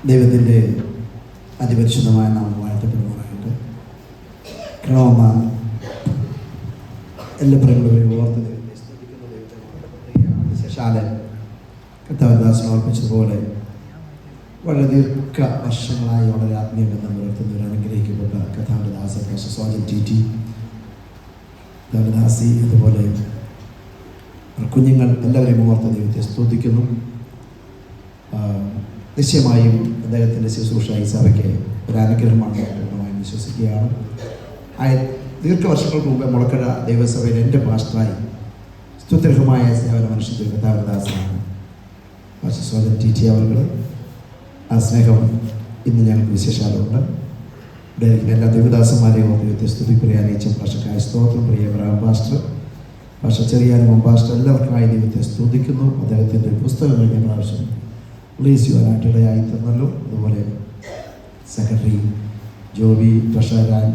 ദൈവത്തിൻ്റെ അതിപരിശുദ്ധമായ നാമം വാഴ്ത്തപ്പെടുവാനായിട്ട് ക്രമ എല്ലാ പ്രകടനവും ഓർത്ത് ദൈവത്തെ സ്തുതിക്കുന്ന ദൈവത്തെ ശേഷാല് കർത്താവദാസൻ ഓർപ്പിച്ചതുപോലെ വളരെ ദീർഘ വർഷങ്ങളായി വളരെ ആത്മീയബന്ധം പുലർത്തുന്ന ഒരു അനുഗ്രഹിക്കപ്പെട്ട കഥാവദാസൻ സ്വാജൻ ടി ദാസി, അതുപോലെ കുഞ്ഞുങ്ങൾ എല്ലാവരെയും ഓർത്ത് ദൈവത്തെ സ്തുതിക്കുന്നു. നിശ്ചയമായും അദ്ദേഹത്തിൻ്റെ ശുശ്രൂഷ ഈ സഭയ്ക്ക് ഒരു അനുഗ്രഹമാണ് പൂർണ്ണമായി വിശ്വസിക്കുകയാണ്. ദീർഘവർഷങ്ങൾക്ക് മുമ്പേ മുളക്കട ദൈവസഭയിൽ എൻ്റെ പാസ്റ്ററായി സ്തുത്യർഹമായ സേവനം അനുഷ്ഠിച്ച കഥാവദാസനാണ് സ്വാജൻ ടി അവർ. ആ സ്നേഹം ഇന്ന് ഞങ്ങൾക്ക് വിശേഷാലുണ്ട്. ഇവിടെ എല്ലാ ദൈവദാസന്മാരെയും ദൈവത്തെ സ്തുതിക്കുറിയാൻ അയച്ച ഭാഷക്കായ സ്തോത്രം. പ്രിയ പാസ്റ്റർ ഭാഷ ചെറിയാനും പാസ്റ്റർ എല്ലാവർക്കുമായി ദൈവത്തെ സ്തുതിക്കുന്നു. അദ്ദേഹത്തിൻ്റെ പുസ്തകം കഴിഞ്ഞ പ്രാവശ്യം റിലീസ് ചെയ്യാനായിട്ട് ഇടയായി തന്നല്ലോ. അതുപോലെ സെക്രട്ടറി ജോബി ട്രഷറാൻ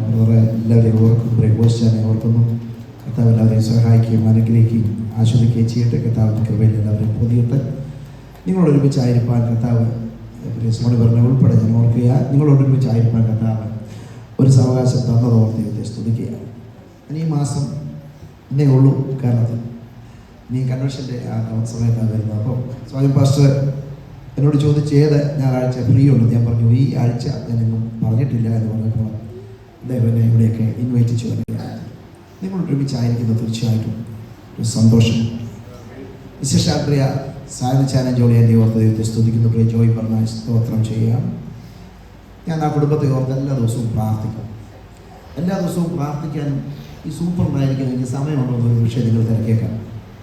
എല്ലാവരെയും ഓർക്കുന്നു. ബ്രേക്കോസ്റ്റാനെ ഓർക്കുന്നു. കർത്താവ് എല്ലാവരെയും സഹായിക്കുകയും അനുഗ്രഹിക്കുകയും ആസ്വദിക്കുകയും ചെയ്യട്ടെ. കർത്താവിൻ്റെ കൃപയിൽ എല്ലാവരെയും പൊതിയട്ടെ. നിങ്ങളോടൊരുമിച്ചായിരിക്കാൻ കർത്താവ് സ്മരണ പറഞ്ഞ ഉൾപ്പെടെ ഞാൻ ഓർക്കുക. നിങ്ങളോടൊരുമിച്ചായിരിക്കാൻ കർത്താവ് ഒരു സാവകാശം തന്നതോർത്ത് ദൈവത്തെ സ്തുതിക്കുകയാണ്. ഈ മാസം ഇന്നേ ഉള്ളൂ കേരളത്തിൽ. ഇനി കൺവെൻഷൻ്റെ ആ സമയത്താണ് വരുന്നത്. അപ്പം സ്വാജൻ പാസ്റ്റർ എന്നോട് ചോദിച്ച് ഏത് ഞായറാഴ്ച ഫ്രീ ഉണ്ട്. ഞാൻ പറഞ്ഞു ഈ ആഴ്ച ഞാനെങ്ങും പറഞ്ഞിട്ടില്ല എന്ന് പറഞ്ഞപ്പോൾ അദ്ദേഹം എന്നെ ഇവിടെയൊക്കെ ഇൻവൈറ്റ് ചെയ്യുകയാണ്. നിങ്ങൾ ഒരുമിച്ചായിരിക്കുന്നത് തീർച്ചയായിട്ടും ഒരു സന്തോഷം. വിശേഷാപ്രിയ സായനച്ചാനൻ ജോളിയൻ്റെ ഓർത്ത് ദൈവത്തെ സ്തുതിക്കുന്ന പ്രിയ ജോയി പറഞ്ഞ സ്തോത്രം ചെയ്യാം. ഞാൻ ആ കുടുംബത്തെ ഓർത്ത് എല്ലാ ദിവസവും പ്രാർത്ഥിക്കും. എല്ലാ ദിവസവും പ്രാർത്ഥിക്കാനും ഈ സൂപ്പറിനായിരിക്കാൻ എനിക്ക് സമയമുണ്ടോ എന്നൊരു വിഷയം നിങ്ങൾ തിരക്കേക്കാം.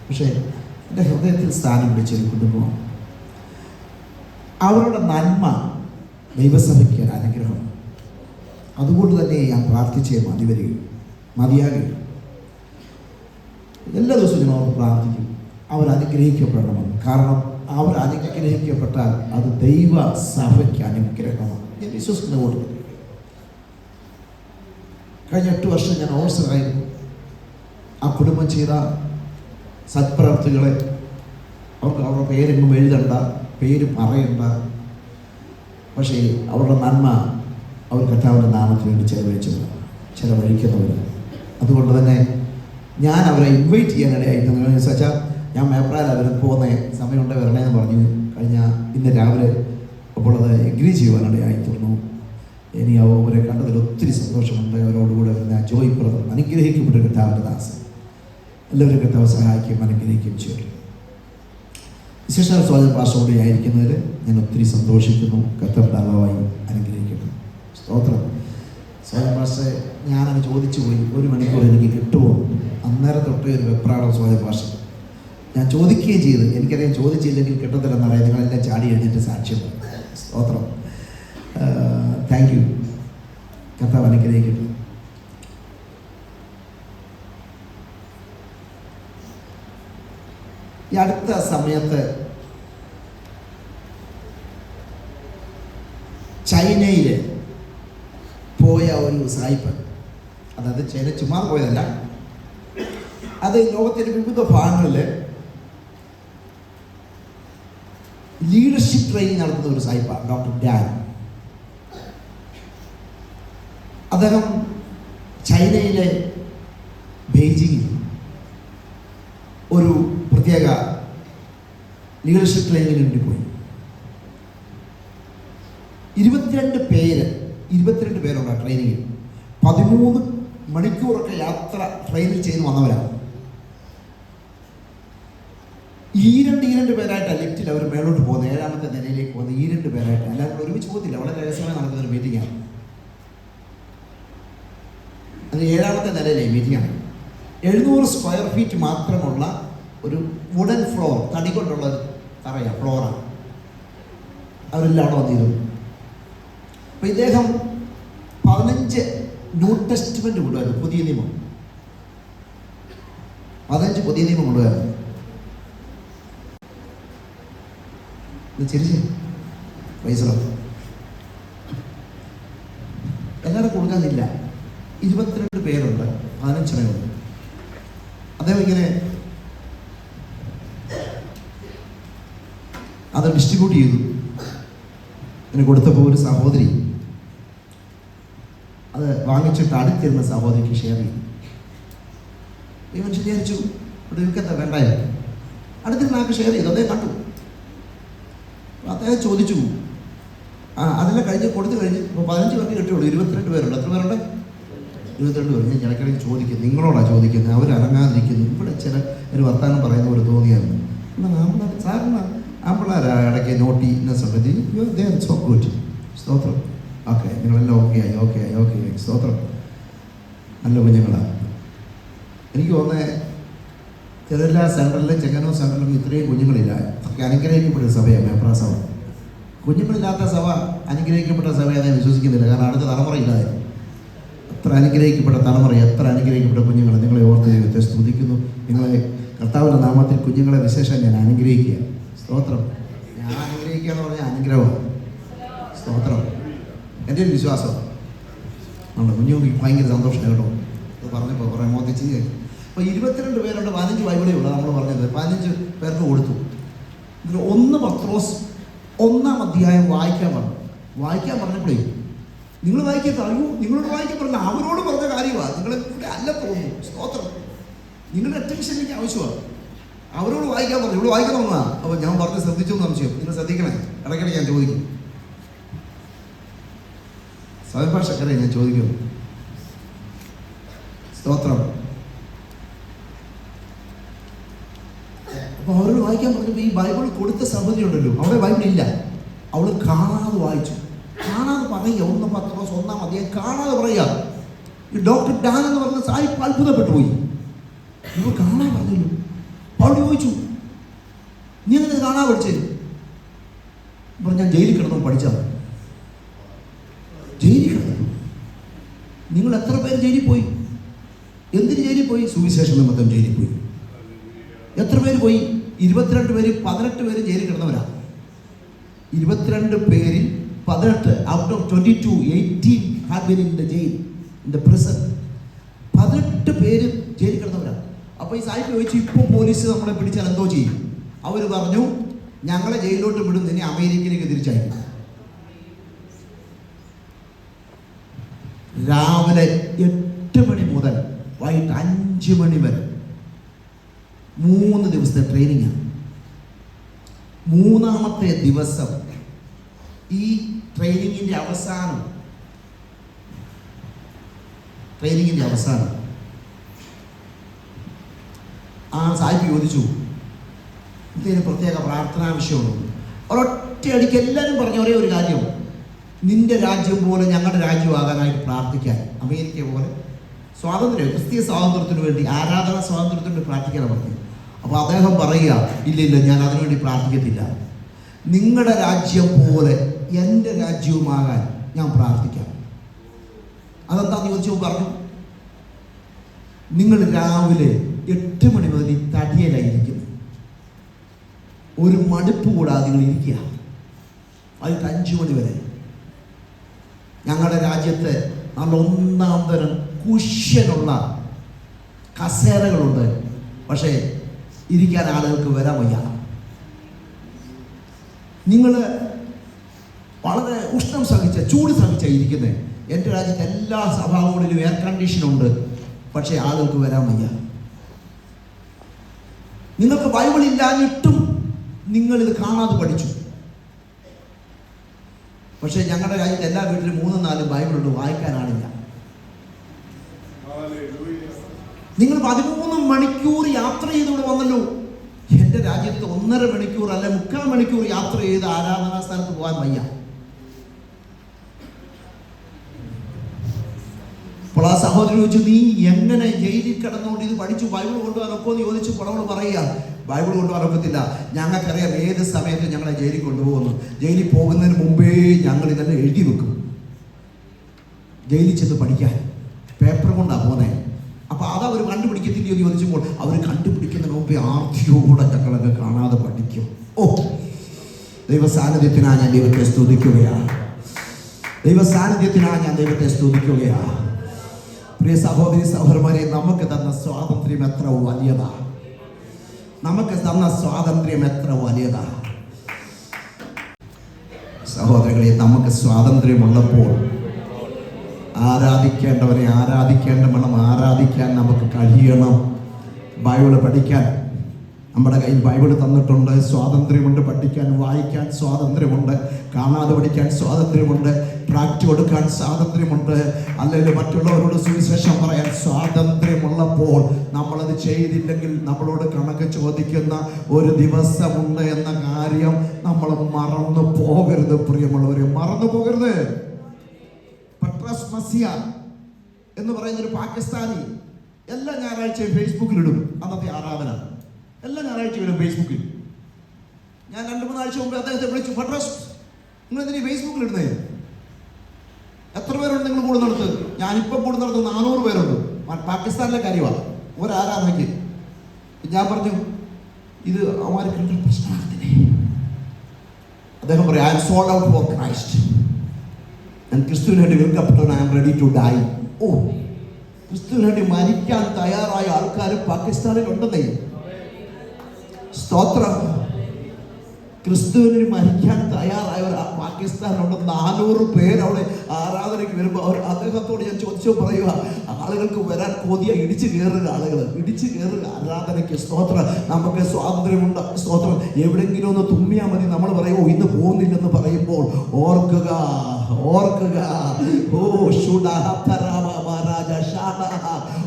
പക്ഷേ എൻ്റെ ഹൃദയത്തിൽ സ്ഥാനം പിടിച്ചൊരു കുടുംബമാണ്. അവരുടെ നന്മ ദൈവസഭയ്ക്ക് ഒരു അനുഗ്രഹം. അതുകൊണ്ട് തന്നെ ഞാൻ പ്രാർത്ഥിച്ചേ മതിയാകുകയും എല്ലാ ദിവസവും ഞാൻ അവർക്ക് പ്രാർത്ഥിക്കും അവർ അനുഗ്രഹിക്കപ്പെടണമെന്ന്. കാരണം അവർ അനുഗ്രഹിക്കപ്പെട്ടാൽ അത് ദൈവ സഭയ്ക്ക് അനുഗ്രഹമാണ്. ഞാൻ വിശ്വസിക്കുന്ന കൊണ്ട് കഴിഞ്ഞ 8 വർഷം ഞാൻ ഓഫീസറായിരുന്നു. ആ കുടുംബം ചെയ്ത സത്പ്രവർത്തികളെ അവർക്ക് അവരുടെ പേരെങ്ങും എഴുതണ്ട, പേര് പറയണ്ട. പക്ഷേ അവരുടെ നന്മ അവർ കർത്താവിൻ്റെ നാമത്തിന് വേണ്ടി ചെലവഴിക്കുന്നവർ. അതുകൊണ്ട് തന്നെ ഞാൻ അവരെ ഇൻവൈറ്റ് ചെയ്യാനിടയായിരുന്നു. വെച്ചാൽ ഞാൻ മേപ്രാൽ അവർ പോകുന്ന സമയമുണ്ട് വരണേന്ന് പറഞ്ഞു. ഇന്ന് രാവിലെ അപ്പോൾ അത് എഗ്രി ചെയ്യുവാനിടയായിത്തീർന്നു. ഇനി അവരെ കണ്ടതിൽ ഒത്തിരി സന്തോഷമുണ്ട്. അവരോടുകൂടെ വരുന്ന ജോയ് ബ്രദർ അനുഗ്രഹിക്കപ്പെട്ട കർത്താവിൻ്റെ ദാസൻ. എല്ലാവരും കർത്താവ് സഹായിക്കുകയും അനുഗ്രഹിക്കുകയും ചെയ്തു. വിശേഷാൽ സ്വാജൻ പാസ്റ്ററോടെ ആയിരിക്കുന്നതിൽ ഞാൻ ഒത്തിരി സന്തോഷിക്കുന്നു. കർത്താവ് ദാതാവായി അനുഗ്രഹിക്കുന്നു. സ്തോത്രം. സ്വാജൻ പാസ്റ്ററെ ഞാനത് ചോദിച്ചു പോയി 1 മണിക്കൂർ എനിക്ക് കിട്ടുമോ? അന്നേരം തൊട്ടേ ഒരു വെപ്രാളം സ്വാജൻ പാസ്റ്റർ. ഞാൻ ചോദിക്കുകയും ചെയ്ത് എനിക്കറിയാം ചോദിച്ചില്ലെങ്കിൽ കിട്ടത്തില്ലെന്നറിയാം. നിങ്ങളെല്ലാം ചാടി എഴുതിയിട്ട് സാക്ഷ്യം. സ്തോത്രം. Thank you. കർത്താവ് അനുഗ്രഹിക്കട്ടെ. ഈ അടുത്ത സമയത്ത് ചൈനയിൽ പോയ ഒരു സായിപ്പ്, അതായത് ചൈന ചുമ്മാ പോയതല്ല, അത് ലോകത്തിൻ്റെ വിവിധ ഭാഗങ്ങളിൽ ലീഡർഷിപ്പ് ട്രെയിനിങ് നടത്തുന്ന ഒരു സായിപ്പാണ് ഡോക്ടർ ഡാൻ. അദ്ദേഹം ചൈനയിലെ ബെയ്ജിങ്ങിൽ ഒരു പ്രത്യേക ലീഡർഷിപ്പ് ട്രെയിനിങ്ങിന് വേണ്ടി പോയി. 22 പേരുണ്ട് ആ ട്രെയിനിങ്ങിൽ. 13 മണിക്കൂറൊക്കെ യാത്ര ട്രെയിനിൽ ചെയ്ത് വന്നവരാണ്. ഈ രണ്ട് പേരായിട്ടാണ് ലിഫ്റ്റിൽ അവർ മേലോട്ട് പോകുന്നത്. 7ാമത്തെ നിലയിലേക്ക് പോകുന്നത് ഈ 2 പേരായിട്ട്. എല്ലാവരും ഒരുമിച്ച് പോകത്തില്ല. വളരെ രഹസ്യമായി നടക്കുന്നൊരു മീറ്റിംഗാണ്. അത് 7ാമത്തെ നിലയിലെ മീറ്റിംഗാണ്. 700 സ്ക്വയർ ഫീറ്റ് മാത്രമുള്ള ഒരു വുഡൻ ഫ്ലോർ, തടി കൊണ്ടുള്ള ഒരു തറയാണ്, ഫ്ലോറാണ്. അവരെല്ലാം അവിടെ വന്നിരുന്നു. അപ്പോൾ ഇദ്ദേഹം 15 ന്യൂ ടെസ്റ്റ്മെൻറ്റ് കൊണ്ടുവരുന്നു. പുതിയ നിയമം 15 പുതിയ നിയമം കൊണ്ടുവരുന്നു. ചിരിച്ച് പൈസ എല്ലാവരും കൊടുക്കാനില്ല. 22 പേരുണ്ട്, 15 ഉണ്ട്. അദ്ദേഹം ഇങ്ങനെ അത് ഡിസ്ട്രിബ്യൂട്ട് ചെയ്തു. അതിന് കൊടുത്തപ്പോൾ ഒരു സഹോദരി അത് വാങ്ങിച്ചിട്ട് അടുത്തിരുന്ന സഹോദരിക്ക് ഷെയർ ചെയ്തു. ഈ മനുഷ്യൻ വിചാരിച്ചു ഇവിടെ ഇവക്കെന്താ വേണ്ടായോ, അടുത്തിരുന്ന ആൾക്ക് ഷെയർ ചെയ്തു. അദ്ദേഹം കണ്ടു. അദ്ദേഹം ചോദിച്ചു, അതെല്ലാം കഴിഞ്ഞ് കൊടുത്തു കഴിഞ്ഞ് ഇപ്പോൾ 15 പേർക്ക് കിട്ടുള്ളൂ, 22 പേരുണ്ട്. എത്ര പേരുണ്ട്? 22 പേര്. ഞാൻ ഇടയ്ക്കിടയ്ക്ക് ചോദിക്കും, നിങ്ങളോടാണ് ചോദിക്കുന്നത്, അവരനങ്ങാതിരിക്കുന്നു. ഇവിടെ ചില ഒരു വർത്തമാനം പറയുന്ന പോലെ തോന്നിയായിരുന്നു. സാറിന് ആമ്പിള്ളേരാ ഇടയ്ക്ക് നോട്ടീനെസ് ഉണ്ട്. സോ ഗുഡ്, സ്തോത്രം. ഓക്കെ, നിങ്ങളെല്ലാം ഓക്കെ ആയി. സ്തോത്രം. നല്ല കുഞ്ഞുങ്ങളാണ്. എനിക്ക് തോന്നുന്നത് തിരുവല്ല സെൻട്രലിലും ചെങ്ങന്നൂർ സെൻട്രലിലും ഇത്രയും കുഞ്ഞുങ്ങളില്ല. അതൊക്കെ അനുഗ്രഹിക്കപ്പെട്ട സഭയാണ് മേപ്ര സഭ. കുഞ്ഞുങ്ങളില്ലാത്ത സഭ അനുഗ്രഹിക്കപ്പെട്ട സഭയാണെന്ന് വിശ്വസിക്കുന്നില്ല. കാരണം അടുത്ത തലമുറയില്ലാതെ എത്ര അനുഗ്രഹിക്കപ്പെട്ട തലമുറ, എത്ര അനുഗ്രഹിക്കപ്പെട്ട കുഞ്ഞുങ്ങൾ. നിങ്ങളെ ഓർത്ത് ദൈവത്തെ സ്തുതിക്കുന്നു. നിങ്ങളെ കർത്താവിൻ്റെ നാമത്തിൽ കുഞ്ഞുങ്ങളെ വിശേഷം ഞാൻ അനുഗ്രഹിക്കുക. സ്തോത്രം. ഞാൻ അനുഗ്രഹിക്കുക എന്ന് പറഞ്ഞാൽ അനുഗ്രഹമാണ്. സ്തോത്രം. എൻ്റെ ഒരു വിശ്വാസം ആണ്. കുഞ്ഞുങ്ങൾക്ക് ഭയങ്കര സന്തോഷമാണ് കേട്ടോ. അത് പറഞ്ഞപ്പോൾ കുറേ മോത്തിച്ച് അപ്പോൾ 22 പേരുണ്ട്. 15 ബൈബിളേ ഉള്ളൂ. നമ്മൾ പറഞ്ഞത് 15 പേർക്ക് കൊടുത്തു. ഇതിൽ 1 പത്രോസ് 1-ാം അധ്യായം വായിക്കാൻ പറഞ്ഞപ്പോഴേ നിങ്ങൾ വായിക്കട്ടെ. അയ്യോ, നിങ്ങളോട് വായിക്കാൻ പറഞ്ഞ അവരോട് പറഞ്ഞ കാര്യമാണ്. നിങ്ങളിവിടെ അല്ല തോന്നുന്നു. സ്തോത്രം. നിങ്ങളുടെ അറ്റൻഷൻ എനിക്ക് ആവശ്യമാണ്. അവരോട് വായിക്കാൻ പറഞ്ഞു. ഇവിടെ വായിക്കണമെന്നാണ്. അപ്പോൾ ഞാൻ പറഞ്ഞ് ശ്രദ്ധിച്ചു സംശയം. നിങ്ങൾ ശ്രദ്ധിക്കണേ. ഇടയ്ക്കിടയ്ക്ക് ഞാൻ ചോദിക്കും. സ്വയംഭാഷക്കരെ ഞാൻ ചോദിക്കുന്നു. സ്തോത്രം. അപ്പോൾ അവരോട് വായിക്കാൻ പറഞ്ഞപ്പോൾ ഈ ബൈബിൾ കൊടുത്ത സഹോദരി ഉണ്ടല്ലോ, അവിടെ ബൈബിളില്ല. അവൾ കാണാതെ വായിച്ചു. കാണാതെ പറയുക. 1 പത്രോസ് 1-ാം അധ്യായം കാണാതെ പറയുക. ഈ ഡോക്ടർ ഡാൻ എന്ന് പറഞ്ഞ സാഹിബ് അത്ഭുതപ്പെട്ടു പോയി. നിങ്ങൾ കാണാൻ പറഞ്ഞല്ലോ. അവൾ ചോദിച്ചു, നീ അങ്ങനെ കാണാൻ പഠിച്ചേ? ഞാൻ ജയിലിൽ കിടന്നു പഠിച്ചത്. ജയിലിൽ കിടന്നു. നിങ്ങൾ എത്ര പേര് ജയിലിൽ പോയി? എന്തിന് ജയിലിൽ പോയി? സുവിശേഷ നിമിത്തം ജയിലിൽ പോയി. എത്ര പേര് പോയി? 22 പേര്. 18 പേര് ജയിലിൽ കിടന്നവരാ. 22 പേരിൽ 18 out of 22, 18 have been in the jail, in the prison. 18 പേര് ജയിലിൽ കിടന്നവരാ. അപ്പോൾ ഈ സാഹിബ് ചോദിച്ചു, ഇപ്പോൾ പോലീസ് നമ്മളെ പിടിച്ചാൽ എന്തോ ചെയ്യും? അവർ പറഞ്ഞു, ഞങ്ങളെ ജയിലിലോട്ട് വിടും, നിന്നെ അമേരിക്കയിലേക്ക് തിരിച്ചയക്കും. രാവിലെ 8 മണി മുതൽ വൈകിട്ട് 5 മണി വരെ 3 ദിവസത്തെ ട്രെയിനിങ്ങാണ്. 3-ാമത്തെ ദിവസം ഈ ട്രെയിനിങ്ങിൻ്റെ അവസാനം ആ സാഹിബ് ചോദിച്ചു, ഇതിന് പ്രത്യേക പ്രാർത്ഥനാ വിഷയമുണ്ട്. ഒരൊറ്റയടിക്ക് എല്ലാവരും പറഞ്ഞ ഒരേ ഒരു കാര്യം, നിന്റെ രാജ്യം പോലെ ഞങ്ങളുടെ രാജ്യമാകാനായിട്ട് പ്രാർത്ഥിക്കാൻ. അമേരിക്ക പോലെ സ്വാതന്ത്ര്യം, ക്രിസ്തീയ സ്വാതന്ത്ര്യത്തിന് വേണ്ടി, ആരാധന സ്വാതന്ത്ര്യത്തിന് വേണ്ടി പ്രാർത്ഥിക്കാനാണ് പറഞ്ഞത്. അപ്പോൾ അദ്ദേഹം പറയുക, ഇല്ല, ഞാൻ അതിനുവേണ്ടി പ്രാർത്ഥിക്കത്തില്ല. നിങ്ങളുടെ രാജ്യം പോലെ എൻ്റെ രാജ്യവുമാകാൻ ഞാൻ പ്രാർത്ഥിക്കാം. അതെന്താന്ന് ചോദിച്ചപ്പോൾ പറഞ്ഞു, നിങ്ങൾ രാവിലെ 8 മണി മുതൽ ഈ തടിയലായിരിക്കുന്നു. ഒരു മടുപ്പ് കൂടാതെ നിങ്ങൾ ഇരിക്കുക. വൈകിട്ട് 5 മണി വരെ. ഞങ്ങളുടെ രാജ്യത്ത് നല്ല 1-ാം തരം കുഷ്യനുള്ള കസേരകളുണ്ട്. പക്ഷേ ഇരിക്കാൻ ആളുകൾക്ക് വരാൻ വയ്യ. നിങ്ങൾ വളരെ ഉഷ്ണം സഹിച്ച, ചൂട് സഹിച്ച ഇരിക്കുന്നത്. എൻ്റെ രാജ്യത്ത് എല്ലാ സഭാകളിലും എയർ കണ്ടീഷനുണ്ട്. പക്ഷേ ആളുകൾക്ക് വരാൻ വയ്യ. നിങ്ങൾക്ക് ബൈബിൾ ഇല്ലാഞ്ഞിട്ടും നിങ്ങളിത് കാണാതെ പഠിച്ചു. പക്ഷേ ഞങ്ങളുടെ രാജ്യത്ത് എല്ലാ വീട്ടിലും 3-4 ബൈബിളുണ്ട്, വായിക്കാനാണില്ല. നിങ്ങൾ 13 മണിക്കൂർ യാത്ര ചെയ്തുകൊണ്ട് വന്നല്ലോ. എൻ്റെ രാജ്യത്ത് 1.5 മണിക്കൂർ അല്ലെ 3/4 മണിക്കൂർ യാത്ര ചെയ്ത് ആരാധനാ സ്ഥലത്ത് പോകാൻ വയ്യ. അപ്പോൾ ആ സഹോദരൻ ചോദിച്ചു, നീ എങ്ങനെ ജയിലിൽ കിടന്നുകൊണ്ട് ഇത് പഠിച്ചു? ബൈബിൾ കൊണ്ടുപോകാനൊക്കെ എന്ന് ചോദിച്ചു. അവൾ പറയുക, ബൈബിൾ കൊണ്ടുപോകാനൊക്കത്തില്ല. ഞങ്ങൾക്കറിയാം ഏത് സമയത്ത് ഞങ്ങളെ ജയിലിൽ കൊണ്ടുപോകുന്നു. ജയിലിൽ പോകുന്നതിന് മുമ്പേ ഞങ്ങൾ ഇതെല്ലാം എഴുതി വെക്കും. ജയിലിൽ ചെന്ന് പഠിക്കാൻ പേപ്പർ കൊണ്ടാണ് പോകുന്നത്. അപ്പോൾ അതവർ കണ്ടുപിടിക്കത്തില്ലയോ എന്ന് ചോദിച്ചപ്പോൾ അവർ കണ്ടുപിടിക്കുന്നതിന് മുമ്പേ ആർത്തിയോടെ ഞങ്ങളൊക്കെ കാണാതെ പഠിക്കും. ഓ, ദൈവസാന്നിധ്യത്തിനാണ് ഞാൻ ദൈവത്തെ സ്തുതിക്കുകയാണ്. ദൈവസാന്നിധ്യത്തിനാണ് ഞാൻ ദൈവത്തെ സ്തുതിക്കുകയാണ്. പ്രിയ സഹോദരി സഹോദരന്മാരെ, നമുക്ക് തന്ന സ്വാതന്ത്ര്യം എത്ര വലിയതാ. നമുക്ക് തന്ന സ്വാതന്ത്ര്യം എത്ര വലിയതാ. സഹോദരങ്ങളെ, നമുക്ക് സ്വാതന്ത്ര്യമുള്ളപ്പോൾ ആരാധിക്കേണ്ടവരെ ആരാധിക്കേണ്ട വണ്ണം ആരാധിക്കാൻ നമുക്ക് കഴിയണം. ബൈബിള് പഠിക്കാൻ നമ്മുടെ കയ്യിൽ ബൈബിൾ തന്നിട്ടുണ്ട്. സ്വാതന്ത്ര്യമുണ്ട്, പഠിക്കാൻ വായിക്കാൻ സ്വാതന്ത്ര്യമുണ്ട്, കാണാതെ പഠിക്കാൻ സ്വാതന്ത്ര്യമുണ്ട്, പ്രാക്ടി കൊടുക്കാൻ സ്വാതന്ത്ര്യമുണ്ട്, അല്ലെങ്കിൽ മറ്റുള്ളവരോട് സുവിശേഷം പറയാൻ സ്വാതന്ത്ര്യമുള്ളപ്പോൾ നമ്മളത് ചെയ്തില്ലെങ്കിൽ നമ്മളോട് കണക്ക് ചോദിക്കുന്ന ഒരു ദിവസമുണ്ട് എന്ന കാര്യം നമ്മൾ മറന്നു പോകരുത്. പ്രിയമുള്ളവരെ, മറന്നു പോകരുത്. പട്രസ് മസിയ എന്ന് പറയുന്നൊരു പാകിസ്ഥാനി എല്ലാ ഞായറാഴ്ചയും ഫേസ്ബുക്കിലിടും അന്നത്തെ ആരാധന. എല്ലാ ഞായറാഴ്ച വരും ഫേസ്ബുക്കിൽ. ഞാൻ 2-3 ആഴ്ച മുമ്പ് അദ്ദേഹത്തെ വിളിച്ചു, പട്രസ്, നിങ്ങൾ എന്തിനാ ഫേസ്ബുക്കിൽ ഇടുന്നേ? എത്ര പേരുണ്ട് നിങ്ങൾ കൂടുന്നിടത്ത്? ഞാനിപ്പോൾ കൂടുന്നിടത്ത് 400 പേരുണ്ട്. പാകിസ്ഥാനിലെ കാര്യമാണ്, ഒരാരാധനയ്ക്ക്. ഞാൻ പറഞ്ഞു, ഇത് അവർക്ക് പ്രശ്നമാകത്തില്ലേ? അദ്ദേഹം പറയും, I am sold out for Christ. ഞാൻ ക്രിസ്തുവിന് വേണ്ടി വിൽക്കപ്പെട്ടവൻ, I am ready to die. Oh, ക്രിസ്തുവിന് വേണ്ടി മരിക്കാൻ തയ്യാറായ ആൾക്കാർ പാകിസ്ഥാനിൽ ഉണ്ടെന്നേ. സ്തോത്രം. ക്രിസ്തുവിന് മരിക്കാൻ തയ്യാറായവർ പാകിസ്ഥാനിലുണ്ട്. 400 പേര് അവിടെ ആരാധനയ്ക്ക് വരുമ്പോൾ അദ്ദേഹത്തോട് ഞാൻ ചോദിച്ചു പറയുക, ആളുകൾക്ക് വരാൻ കൊതിയ, ഇടിച്ചു കയറുക, ആളുകൾ ഇടിച്ചു കയറുക ആരാധനയ്ക്ക്. സ്തോത്രം. നമുക്ക് സ്വാതന്ത്ര്യമുണ്ട്. സ്തോത്രം. എവിടെയെങ്കിലും ഒന്ന് തുമ്മിയാൽ മതി, നമ്മൾ പറയുമോ ഇന്ന് പോകുന്നില്ലെന്ന് പറയുമ്പോൾ ഓർക്കുക, ഓർക്കുക. ഓ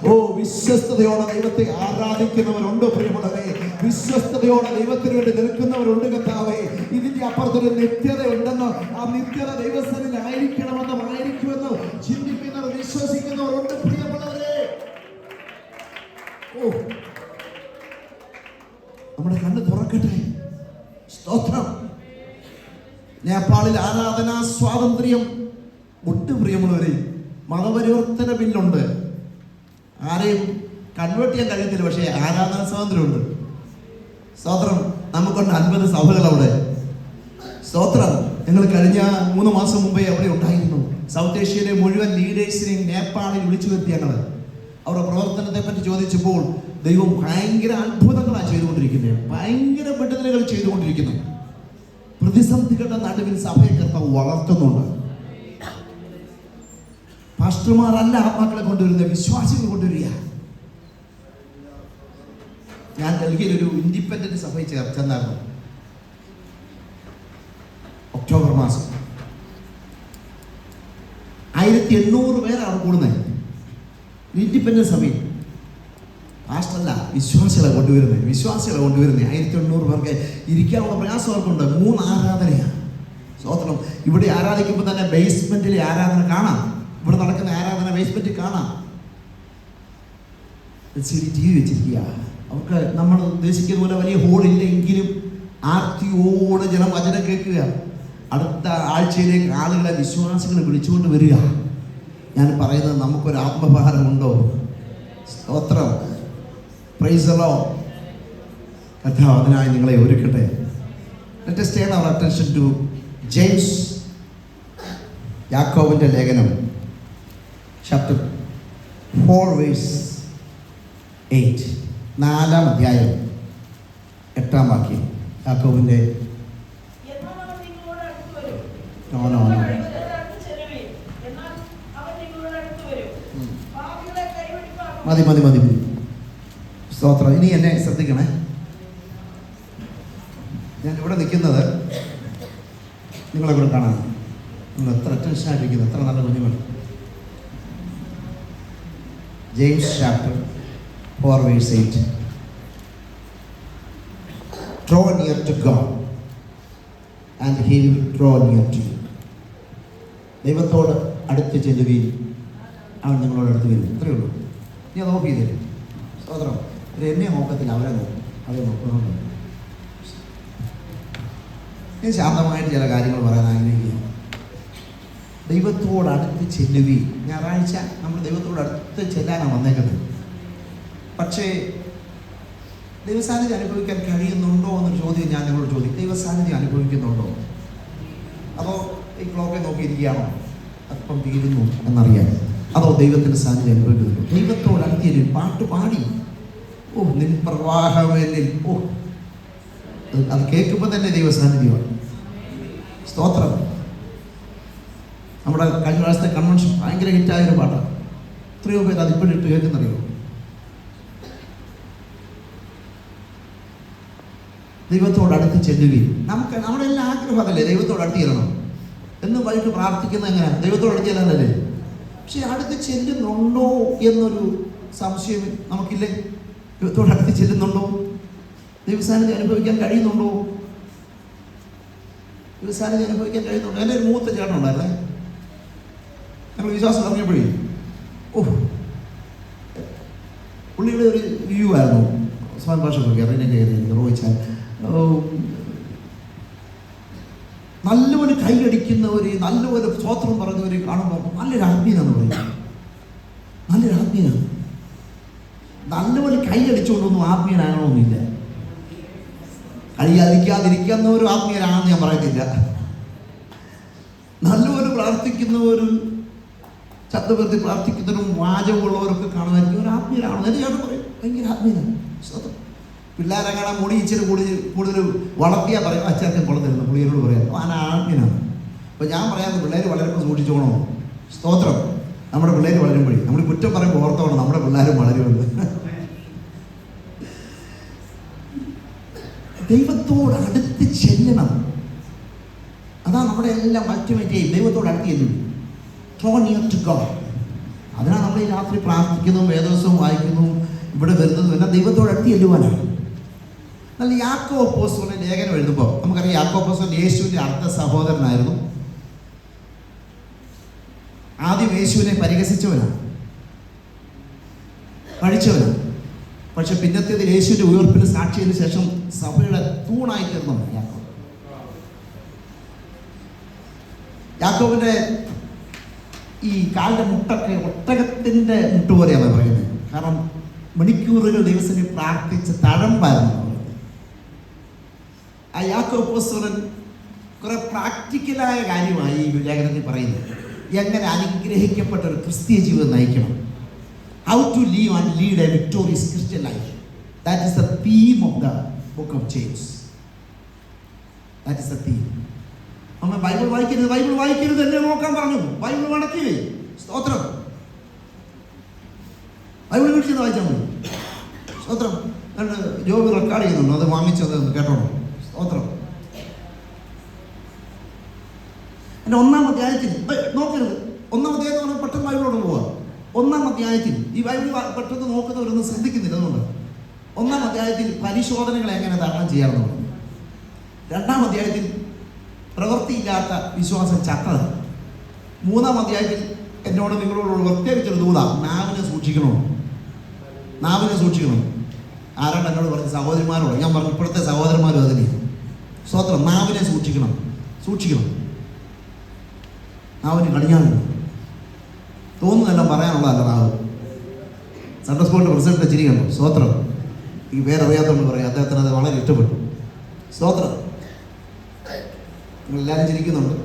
ഓ, വിശ്വസ്തയോടെ ദൈവത്തെ ആരാധിക്കുന്നവരുണ്ട് പ്രിയമുള്ളവരെ. വിശ്വസ്തയോടെ ദൈവത്തിന് വേണ്ടി നിൽക്കുന്നവരുണ്ട് കർത്താവേ. ഇതിന്റെ അപ്പുറത്തൊരു നിത്യത ഉണ്ടെന്ന്, ആ നിത്യത ദൈവസ്ഥനിലായിരിക്കണമെന്നും ആയിരിക്കുമെന്ന് ചിന്തിക്കുന്നവർ, വിശ്വസിക്കുന്നവരുണ്ട് പ്രിയമുള്ളവരെ. ഓ, നമ്മുടെ കണ്ണ് തുറക്കട്ടെ. സ്തോത്രം. നേപ്പാളിൽ ആരാധനാ സ്വാതന്ത്ര്യം ഒട്ടും പ്രിയമുള്ളവരെ. മതപരിവർത്തന ബില്ലുണ്ട്, ആരെയും കൺവേർട്ട് ചെയ്യാൻ കഴിയത്തില്ല, പക്ഷേ ആരാധനാ സ്വാതന്ത്ര്യമുണ്ട്. സ്തോത്രം. നമുക്കുണ്ട് 50 സഭകൾ അവിടെ. സ്തോത്രം. ഞങ്ങൾ കഴിഞ്ഞ 3 മാസം മുമ്പേ അവിടെ ഉണ്ടായിരുന്നു. സൗത്ത് ഏഷ്യയിലെ മുഴുവൻ ലീഡേഴ്സിനെയും നേപ്പാളിൽ വിളിച്ചു വരുത്തി. ഞങ്ങൾ അവരുടെ പ്രവർത്തനത്തെ പറ്റി ചോദിച്ചപ്പോൾ ദൈവം ഭയങ്കര അത്ഭുതങ്ങളാണ് ചെയ്തുകൊണ്ടിരിക്കുന്നത്, ഭയങ്കര വിടുതലുകൾ ചെയ്തുകൊണ്ടിരിക്കുന്നു. പ്രതിസന്ധികളുടെ നടുവിൽ സഭയെ കർത്താവ് വളർത്തുന്നുണ്ട്. പാസ്റ്റർമാരല്ല ആത്മാക്കളെ കൊണ്ടുവരുന്നത്, വിശ്വാസികൾ കൊണ്ടുവരിക. ഞാൻ ഡൽഹിയിൽ ഒരു ഇൻഡിപെൻഡന്റ് സഭയിൽ ചെന്നായിരുന്നു ഒക്ടോബർ മാസം. 1800 പേരാണ് കൂടുന്നത് ഇൻഡിപെൻഡന്റ് സഭയിൽ. പാസ്റ്ററല്ല, വിശ്വാസികളെ കൊണ്ടുവരുന്നത്. 1800 പേർക്ക് ഇരിക്കാനുള്ള പ്രയാസം അവർക്കുണ്ട്. 3 ആരാധനയാണ്. സ്തോത്രം. ഇവിടെ ആരാധിക്കുമ്പോൾ തന്നെ ബേസ്മെന്റിലെ ആരാധന കാണാം. ഇവിടെ നടക്കുന്ന ആരാധന ബേസ്മെന്റിൽ കാണാം. ടി വി വെച്ചിരിക്കുക. അവർക്ക് നമ്മൾ ഉദ്ദേശിക്കുന്ന പോലെ വലിയ ഹോളില്ലെങ്കിലും ആർത്തിയോടെ ജനം വചനം കേൾക്കുക. അടുത്ത ആഴ്ചയിലേക്ക് ആളുകളെ, വിശ്വാസികളെ വിളിച്ചുകൊണ്ട് വരിക. ഞാൻ പറയുന്നത്, നമുക്കൊരു ആത്മഭാരമുണ്ടോ? സ്തോത്രം. Praise the Lord. കർത്താവ് അതിനായി നിങ്ങളെ ഒരുക്കട്ടെ. Let us turn our attention to James, യാക്കോബിന്റെ ലേഖനം, chapter 4 verse 8. 4-ാം അധ്യായം 8-ാം വാക്യം. യാക്കോബിന്റെ മതി. സ്തോത്രം. ഇനി എന്നെ ശ്രദ്ധിക്കണേ. ഞാൻ ഇവിടെ നിൽക്കുന്നത് നിങ്ങളെ കൂടെ കാണാൻ. നിങ്ങൾ എത്ര ടെൻഷനായിട്ടിരിക്കുന്നു, എത്ര നല്ല കുഞ്ഞുങ്ങൾ. James chapter 4 verse 8. Draw near to God and He will draw near to you. ദൈവത്തോട് അടുത്ത് ചെല്ലുകയും അവൻ നിങ്ങളോട് അടുത്ത് വരും. ഇത്രയേ ഉള്ളൂ. നീ നോക്കി ചെയ്തേ. സ്തോത്രം. എന്നെ നോക്കത്തില്ല, അവരെ നോക്കും. അവരെ നോക്കുന്നുണ്ട്. ഞാൻ ശാന്തമായിട്ട് ചില കാര്യങ്ങൾ പറയാൻ ആഗ്രഹിക്കുക. ദൈവത്തോട് അടുത്ത് ചെല്ലുകയും. ഞായറാഴ്ച നമ്മൾ ദൈവത്തോട് അടുത്ത് ചെല്ലാനാണ് വന്നേക്കുന്നത്. പക്ഷേ ദൈവസാന്നിധ്യം അനുഭവിക്കാൻ കഴിയുന്നുണ്ടോ എന്നൊരു ചോദ്യം ഞാൻ നിങ്ങളോട് ചോദിക്കും. ദൈവസാന്നിധ്യം അനുഭവിക്കുന്നുണ്ടോ? അതോ ഈ ക്ലോക്കെ നോക്കിയിരിക്കുകയാണോ അപ്പം തീരുന്നു എന്നറിയാൻ? അതോ ദൈവത്തിൻ്റെ സാന്നിധ്യം അനുഭവിക്കുന്നുണ്ടോ? ദൈവത്തോട് അടുത്തിയൊരു പാട്ട് പാടി, ഓ നിൻ പ്രവാഹമെന്നിൽ, ഓ അത് കേൾക്കുമ്പോൾ തന്നെ ദൈവസാന്നിധ്യമാണ്. സ്തോത്രം. നമ്മുടെ കഴിഞ്ഞ പ്രാവശ്യത്തെ കൺവെൻഷൻ ഭയങ്കര ഹിറ്റായൊരു പാട്ടാണ്. എത്രയോ പേര് അതിപ്പോഴും ഇട്ട് കേൾക്കുന്നറിയോ? ദൈവത്തോട് അടുത്ത് ചെല്ലുകയും, നമുക്ക് നമ്മുടെ എല്ലാ ആഗ്രഹം അതല്ലേ ദൈവത്തോട് അടുത്ത് ചെല്ലണം. എന്നും വൈകിട്ട് പ്രാർത്ഥിക്കുന്നത് എങ്ങനെയാണ്? ദൈവത്തോട് അടുത്ത് ചെല്ലാനല്ലേ. പക്ഷെ അടുത്ത് ചെല്ലുന്നുണ്ടോ എന്നൊരു സംശയം നമുക്കില്ലേ? ദൈവത്തോട് അടുത്ത് ചെല്ലുന്നുണ്ടോ? ദൈവസാന്നിധ്യം അനുഭവിക്കാൻ കഴിയുന്നുണ്ടോ? ദൈവസാന്നിധ്യം അനുഭവിക്കാൻ കഴിയുന്നുണ്ടോ? എൻ്റെ ഒരു മൂത്ത ചേട്ടൻ ഉണ്ടായിരുന്നേ. ഞങ്ങൾ വിശ്വാസം ഇറങ്ങിയപ്പോഴേ പുള്ളിയുടെ ഒരു വ്യൂ ആയിരുന്നു. സ്വാൻ ഭാഷയൊക്കെ അറിയാനൊക്കെ നിർവഹിച്ചാൽ നല്ലപോലെ കൈയടിക്കുന്നവർ, നല്ലപോലെ സ്തോത്രം പറഞ്ഞവർ കാണുമ്പോൾ നല്ലൊരു ആത്മീയനാന്ന് പറയും. നല്ലൊരു ആത്മീയനാണ്. നല്ലപോലെ കൈയടിച്ചുകൊണ്ടൊന്നും ആത്മീയനാകണമെന്നില്ല. കൈയടിക്കാതിരിക്കുന്നവരും ആത്മീയനാണെന്ന് ഞാൻ പറയുന്നില്ല. നല്ലപോലെ പ്രാർത്ഥിക്കുന്നവരും ശബ്ദപ്പെടുത്തി പ്രാർത്ഥിക്കുന്നവരും വാചകമുള്ളവരൊക്കെ കാണുമായിരിക്കും ഒരു ആത്മീയനാണെന്ന് എൻ്റെ ചേട്ടൻ പറയും. ഭയങ്കര ആത്മീയനാണ്. സ്തോത്രം. പിള്ളേരെ കാണാൻ മുടി ഇച്ചിരി കൂടുതൽ വളർത്തിയാൽ പറയും അച്ഛൻ കൊള്ളത്തിരുന്നു പുള്ളിയോട് പറയാം ആ ആത്മീയനാണ്. അപ്പോൾ ഞാൻ പറയാം പിള്ളേർ വളരുമ്പോൾ സൂക്ഷിച്ചോണോ. സ്തോത്രം. നമ്മുടെ പിള്ളേർ വളരുമ്പോഴേ നമ്മൾ കുറ്റം പറയുമ്പോൾ ഓർത്തോണം നമ്മുടെ പിള്ളേരും വളരുമെന്ന്. ദൈവത്തോട് അടുത്ത് ചെല്ലണം. അതാണ് നമ്മുടെ എല്ലാം അൾട്ടിമേറ്റ് എയിം. ദൈവത്തോട് അടുത്ത് ചെല്ലും. Draw near to God. അതിനാണ് നമ്മൾ ഈ രാത്രി പ്രാർത്ഥിക്കുന്നതും വേദവസവും വായിക്കുന്നതും ഇവിടെ വരുന്നതും എല്ലാം ദൈവത്തോട് അടുത്ത് ചെല്ലുവാനാണ്. എന്നാൽ യാക്കോബ് അപ്പോസ്തലൻ ലേഖനം എഴുതുമ്പോൾ നമുക്കറിയാം യാക്കോബ് അപ്പോസ്തലൻ യേശുവിൻ്റെ അർദ്ധ സഹോദരനായിരുന്നു. ആദ്യം യേശുവിനെ പരിഹസിച്ചവനാണ്, പഴിച്ചവനാണ്. പക്ഷെ പിന്നത്തേതിൽ യേശുവിൻ്റെ ഉയർപ്പിന് സാക്ഷിയതിനു ശേഷം സഭയുടെ തൂണായി തീർന്നവനാണ് യാക്കോബ്. യാക്കോബിൻ്റെ ഈ കാലിൻ്റെ മുട്ടൊക്കെ ഒട്ടകത്തിൻ്റെ മുട്ട പോലെയാണ് പറയുന്നത്. കാരണം മണിക്കൂറുകൾ ദിവസത്തിൽ പ്രാർത്ഥിച്ച് തഴമ്പായിരുന്നു. ആ യാക്കോബ് അപ്പോസ്തലൻ കുറെ പ്രാക്ടിക്കലായ കാര്യമായി ഈ ലേഖനത്തിൽ പറയുന്നത്. എങ്ങനെ അനുഗ്രഹിക്കപ്പെട്ട ഒരു ക്രിസ്തീയ ജീവിതം നയിക്കണം. How to live and lead a victorious Christian life. That is the theme of the book of James. That is the theme. അമ്മ ബൈബിൾ വായിക്കരുത് എന്നെ നോക്കാൻ പറഞ്ഞു. ബൈബിൾ മടക്കി. സ്തോത്രം. ബൈബിൾ വീട്ടിൽ വായിച്ചാൽ മതി. സ്തോത്രം. ജോബ് റെക്കോർഡ് ചെയ്യുന്നുണ്ടോ? അത് വാങ്ങിച്ചത് കേട്ടോളൂ. സ്തോത്രം. എൻ്റെ 1-ാം അധ്യായത്തിൽ നോക്കരുത്. 1-ാം അധ്യായം എന്ന് പറഞ്ഞാൽ പെട്ടെന്ന് ബൈബിളോട് പോവുക. 1-ാം അധ്യായത്തിൽ ഈ ബൈബിൾ പെട്ടെന്ന് നോക്കുന്നവരൊന്നും ശ്രദ്ധിക്കുന്നില്ല. അതുകൊണ്ട് 1-ാം അധ്യായത്തിൽ പരിശോധനകളെ എങ്ങനെ തരണം ചെയ്യാമെന്ന് പറഞ്ഞു. 2-ാം അധ്യായത്തിൽ പ്രവൃത്തിയില്ലാത്ത വിശ്വാസം ചത്തത്. 3-ാം അധ്യായത്തിൽ എന്നോട് നിങ്ങളോട് പ്രത്യേകിച്ചൊരു ദൂത നാവിനെ സൂക്ഷിക്കണം. ആരാണ്ട് എന്നോട് പറഞ്ഞ സഹോദരിമാരോട് ഞാൻ പറഞ്ഞു. ഇപ്പോഴത്തെ സഹോദരന്മാരും അതിനെ സ്തോത്രം. നാവിനെ സൂക്ഷിക്കണം. നാവിന് കടിഞ്ഞാണ് തോന്നുന്നെല്ലാം പറയാനുള്ളതല്ല നാവ്. സൺഡേ സ്കൂളിൻ്റെ പ്രസിഡന്റ് ചിരിക്കണം. സ്തോത്രം. ഈ പേരറിയാത്തതുകൊണ്ട് പറയാം. അദ്ദേഹത്തിന് അത് വളരെ ഇഷ്ടപ്പെട്ടു. സ്തോത്രം. നിങ്ങളെല്ലാവരും ചിരിക്കുന്നുണ്ട്.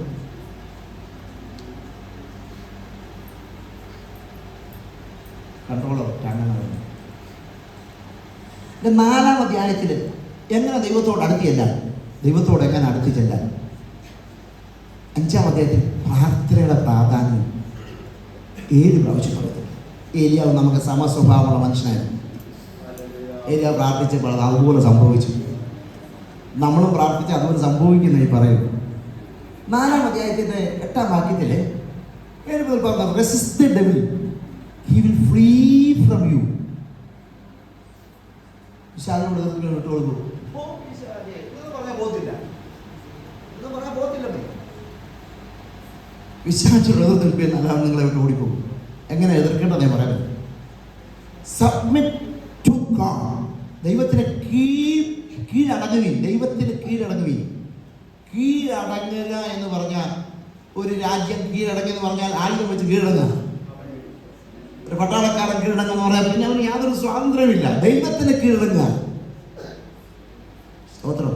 കൺട്രോളർ അങ്ങനെ. 4-ാം അധ്യായത്തിൽ എങ്ങനെ ദൈവത്തോട് അടുത്ത് ചെല്ലാൻ, ദൈവത്തോട് എങ്ങനെ അടുത്ത് ചെല്ലാൻ. 5-ാം അധ്യായത്തിൽ പ്രാർത്ഥനയുടെ പ്രാധാന്യം 7 പ്രാവശ്യം പറയുന്നു. ഏലിയാവ് നമുക്ക് സമസ്വഭാവമുള്ള മനുഷ്യനായിരുന്നു. ഏലിയാവ് പ്രാർത്ഥിച്ചപ്പോൾ അത് അതുപോലെ സംഭവിച്ചു. നമ്മളും പ്രാർത്ഥിച്ച് അതുപോലെ സംഭവിക്കുന്നതായി പറയുന്നു. 4-ാം അധ്യായത്തിൻ്റെ 8-ാം വാക്യത്തിൽ resist the devil, he will free from you. വിശാലിനോട് വിട്ടുകൊടുത്തു. വിശ്വാസിയോട് എതിർ നിൽക്കുകയും അല്ലാതെ നിങ്ങളെ വിട്ട് ഓടിപ്പോകും. എങ്ങനെ എതിർക്കേണ്ടതേ പറയാൻ. Submit to God. ദൈവത്തിന് കീഴടങ്ങുകയും. ദൈവത്തിന് കീഴടങ്ങുകയും. കീഴടങ്ങുക എന്ന് പറഞ്ഞാൽ ഒരു രാജ്യം കീഴടങ്ങുക എന്ന് പറഞ്ഞാൽ ആയുധം വെച്ച് കീഴടങ്ങുക. ഒരു പട്ടാളക്കാരൻ കീഴടങ്ങുന്ന പറയാൻ പിന്നെ അവന് യാതൊരു സ്വാതന്ത്ര്യമില്ല. ദൈവത്തിന് കീഴടങ്ങുക. സ്തോത്രം.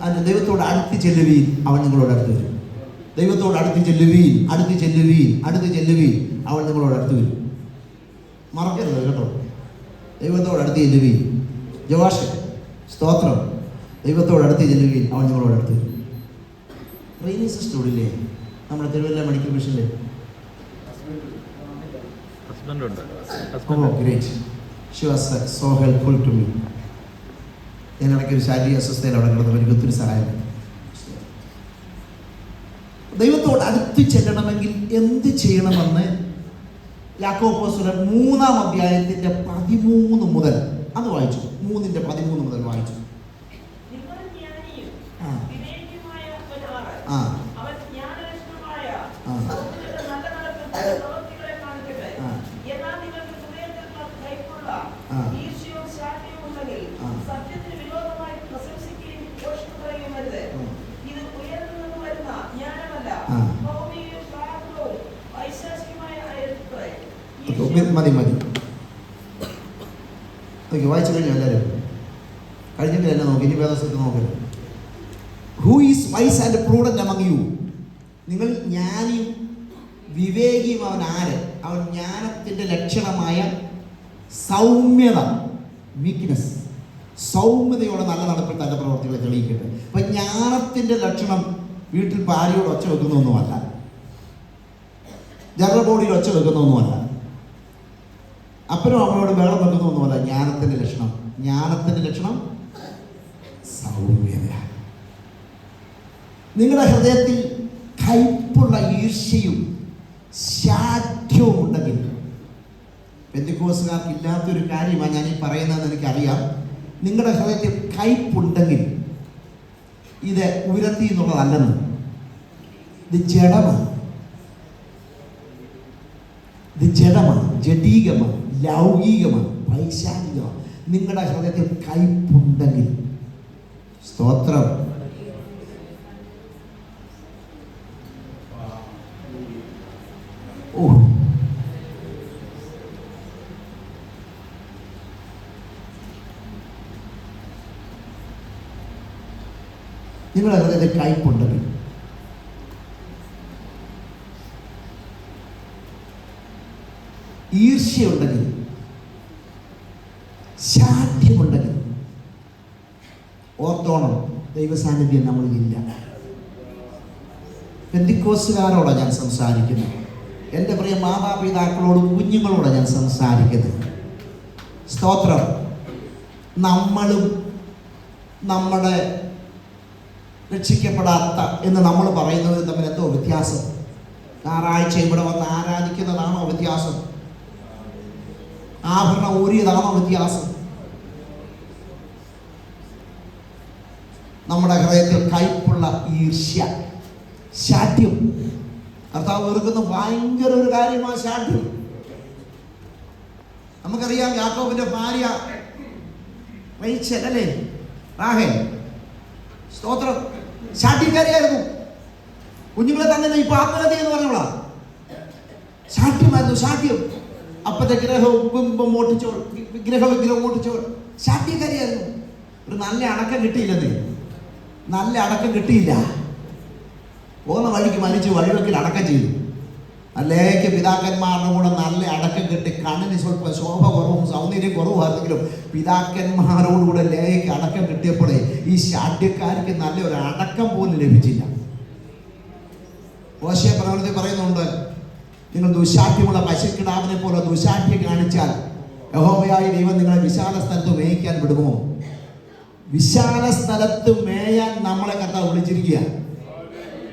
അതിന് ദൈവത്തോട് അടുത്ത് ചെല്ലുവീൻ, അവൻ നിങ്ങളോട് അടുത്ത് വരും. ദൈവത്തോട് അടുത്ത് ചെല്ലുവീൻ, അവൻ നിങ്ങളോട് അടുത്ത് വരും. മറക്കരുത് കേട്ടോ. ദൈവത്തോട് അടുത്ത് ചെല്ലുവീൻ. ജോഷ് സ്തോത്രം. ദൈവത്തോട് അടുത്ത് ചെല്ലുവീൻ, അവൻ നിങ്ങളോട് അടുത്ത് വരും. ട്രെയിനിങ് സിസ്റ്റം ഇല്ലേ നമ്മുടെ തിരുവല്ല മെഡിക്കൽ മിഷനിൽ? Great, she was so helpful to me. ഞാൻ ഇടയ്ക്ക് ഒരു ശാരീരിക അസ്വസ്ഥയിൽ അവിടെ കിടന്നപ്പോൾ എനിക്ക് ഒത്തിരി സഹായം. ദൈവത്തോട് അടുത്ത് ചെല്ലണമെങ്കിൽ എന്ത് ചെയ്യണമെന്ന് യാക്കോബ് അപ്പോസ്തലൻ 3-ാം അധ്യായത്തിന്റെ 13 മുതൽ അത് വായിച്ചു. 3:13 മുതൽ വായിച്ചു. മതി വായിച്ചു കഴിഞ്ഞു എല്ലാവരും. കഴിഞ്ഞിട്ട് എന്നെ നോക്കി, ഇനി വേദസ്ഥലത്ത് നോക്കരുത്. Who is wise and prudent among you? നിങ്ങൾ ജ്ഞാനിയും വിവേകിയും അവൻ ആര്? അവൻ ജ്ഞാനത്തിൻ്റെ ലക്ഷണമായ സൗമ്യത, വീക്ക്നെസ്, സൗമ്യതയോടെ നല്ല നടപ്പിൽ തൻ്റെ പ്രവർത്തികളെ തെളിയിക്കട്ടെ. അപ്പം ജ്ഞാനത്തിൻ്റെ ലക്ഷണം വീട്ടിൽ ഭാര്യയോട് ഒച്ച വെക്കുന്നൊന്നുമല്ല, ജനറൽ ബോഡിയിൽ ഒച്ച വെക്കുന്നൊന്നുമല്ല, അപ്പനും അമ്മയോട് ബഹളം വെക്കുന്നൊന്നുമല്ല. ജ്ഞാനത്തിൻ്റെ ലക്ഷണം, ജ്ഞാനത്തിൻ്റെ ലക്ഷണം സൗമ്യത. നിങ്ങളുടെ ഹൃദയത്തിൽ കയ്പുള്ള ഈർഷ്യയും ശാഠ്യവും ഉണ്ടെങ്കിൽ, പെന്തിക്കോസുകാർക്ക് ഇല്ലാത്തൊരു കാര്യമാണ് ഞാൻ ഈ പറയുന്നതെന്ന് എനിക്കറിയാം. നിങ്ങളുടെ ഹൃദയത്തിൽ കയ്പുണ്ടെങ്കിൽ ഇത് ഉയർത്തി എന്നുള്ളതല്ലെന്ന്, ഇത് ജഡമാണ്, ഇത് ജഡമാണ്, ജഡീകമാണ്, ലൗകികമാണ്, പൈശാചികമാണ്. നിങ്ങളുടെ ഹൃദയത്തിൽ കയ്പുണ്ടെങ്കിൽ, സ്തോത്രം, നിങ്ങളുടെ ഹൃദയത്തിൽ കയ്പുണ്ടെങ്കിൽ, ഈർഷ്യയുണ്ടെങ്കിൽ, ശാഠ്യമുണ്ടെങ്കിൽ ഓർത്തോണം, ദൈവസാന്നിധ്യം നമ്മളിലില്ല. പെന്തിക്കോസുകാരോടാണ് ഞാൻ സംസാരിക്കുന്നത്. എൻ്റെ പ്രിയ മാതാപിതാക്കളോടും കുഞ്ഞുങ്ങളോടാണ് ഞാൻ സംസാരിക്കുന്നത്. സ്തോത്രം. നമ്മളും നമ്മുടെ രക്ഷിക്കപ്പെടാത്ത എന്ന് നമ്മൾ പറയുന്നത് തമ്മിൽ എന്തോ വ്യത്യാസം? ഞായറാഴ്ച ഇവിടെ വന്ന് ആരാധിക്കുന്നതാണോ വ്യത്യാസം? ആഭരണം ഊരിയതാണോ വ്യത്യാസം? നമ്മുടെ ഹൃദയത്തിൽ കയ്പുള്ള ഈർഷ്യ, ശാഠ്യം, കർത്താവ് വെറുക്കുന്ന ഭയങ്കര ഒരു കാര്യമാണ് ശാഠ്യം. നമുക്കറിയാം, യാക്കോബിന്റെ ഭാര്യ റേച്ചൽ അല്ലേ, റാഹേൽ, സ്തോത്രം, ശാഠ്യക്കാരിയായിരുന്നു. കുഞ്ഞുങ്ങളെ തന്നെ ഇപ്പൊ ആത്മഹത്യ എന്ന് പറഞ്ഞോളാ. ശാഠ്യമായിരുന്നു, ശാഠ്യം. അപ്പത്തെ വിഗ്രഹം ഓട്ടിച്ചോൾ ശാഠ്യക്കാരിയായിരുന്നു. ഒരു നല്ല അടക്കം കിട്ടിയില്ലെന്നേ, നല്ല അടക്കം കിട്ടിയില്ല. പോകുന്ന വഴിക്ക് മരിച്ചു, വഴിവെക്കിൽ അടക്കം ചെയ്തു. അല്ലേക്ക് പിതാക്കന്മാരുടെ കൂടെ നല്ല അടക്കം കിട്ടി. കണ്ണിന് സ്വല്പം ശോഭ കുറവും സൗന്ദര്യം കുറവായിരുന്നെങ്കിലും പിതാക്കന്മാരോടുകൂടെ ലേക്ക് അടക്കം കിട്ടിയപ്പോഴേ ഈ ശാഠ്യക്കാർക്ക് നല്ല ഒരു അടക്കം പോലും ലഭിച്ചില്ല. ഹോശേയ പ്രവൃത്തി പറയുന്നുണ്ട്, നിങ്ങൾ ദുശാഠ്യമുള്ള പശുക്കിടാവിനെ പോലെ ദുശാഠ്യം കാണിച്ചാൽ യഹോവയായ ദൈവം നിങ്ങളെ വിശാല സ്ഥലത്ത് മേയ്ക്കാൻ വിടുമോ? വിശാല സ്ഥലത്ത് മേയാൻ നമ്മളെ കർത്താവ് വിളിച്ചിരിക്കുക.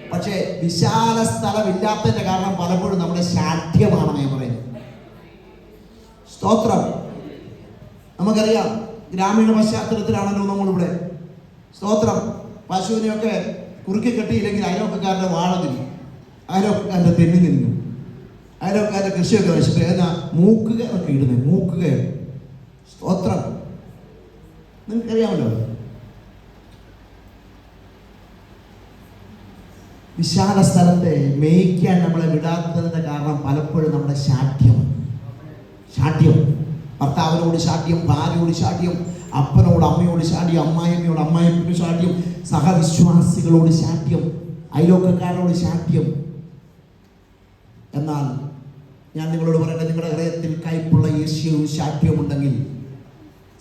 പക്ഷേ വിശാല സ്ഥലമില്ലാത്തതിന്റെ കാരണം പലപ്പോഴും നമ്മുടെ ശാഠ്യമാണ് ഞാൻ പറയുന്നത്. സ്തോത്രം. നമുക്കറിയാം, ഗ്രാമീണ പശ്ചാത്തലത്തിലാണല്ലോ നമ്മളിവിടെ. സ്തോത്രം. പശുവിനെയൊക്കെ കുറുക്കി കെട്ടിയില്ലെങ്കിൽ അയലോക്കാരുടെ വാഴ തിന്നു, അയലോക്കാരുടെ തെന്നി നിന്നു, അയലോക്കാരുടെ കൃഷിയൊക്കെ നശിച്ചു. ഏതാ മൂക്കുക ഒക്കെ ഇടുന്നത്, മൂക്കുകയാണ്. സ്തോത്രം. നിങ്ങൾക്കറിയാമല്ലോ, വിശാല സ്ഥലത്തെ മേയ്ക്കാൻ നമ്മളെ വിടാത്തതിൻ്റെ കാരണം പലപ്പോഴും നമ്മുടെ ശാഠ്യം. ഭർത്താവിനോട് ശാഠ്യം, ഭാര്യയോട് ശാഠ്യം, അപ്പനോട് അമ്മയോട് ശാഠ്യം, അമ്മായിയമ്മയോട് അമ്മായിയപ്പനോട് ശാഠ്യം, സഹവിശ്വാസികളോട് ശാഠ്യം, അയലോക്കക്കാരോട് ശാഠ്യം. എന്നാൽ ഞാൻ നിങ്ങളോട് പറയട്ടെ, നിങ്ങളുടെ ഹൃദയത്തിൽ കയ്പുള്ള ഈർഷ്യവും ശാഠ്യവും ഉണ്ടെങ്കിൽ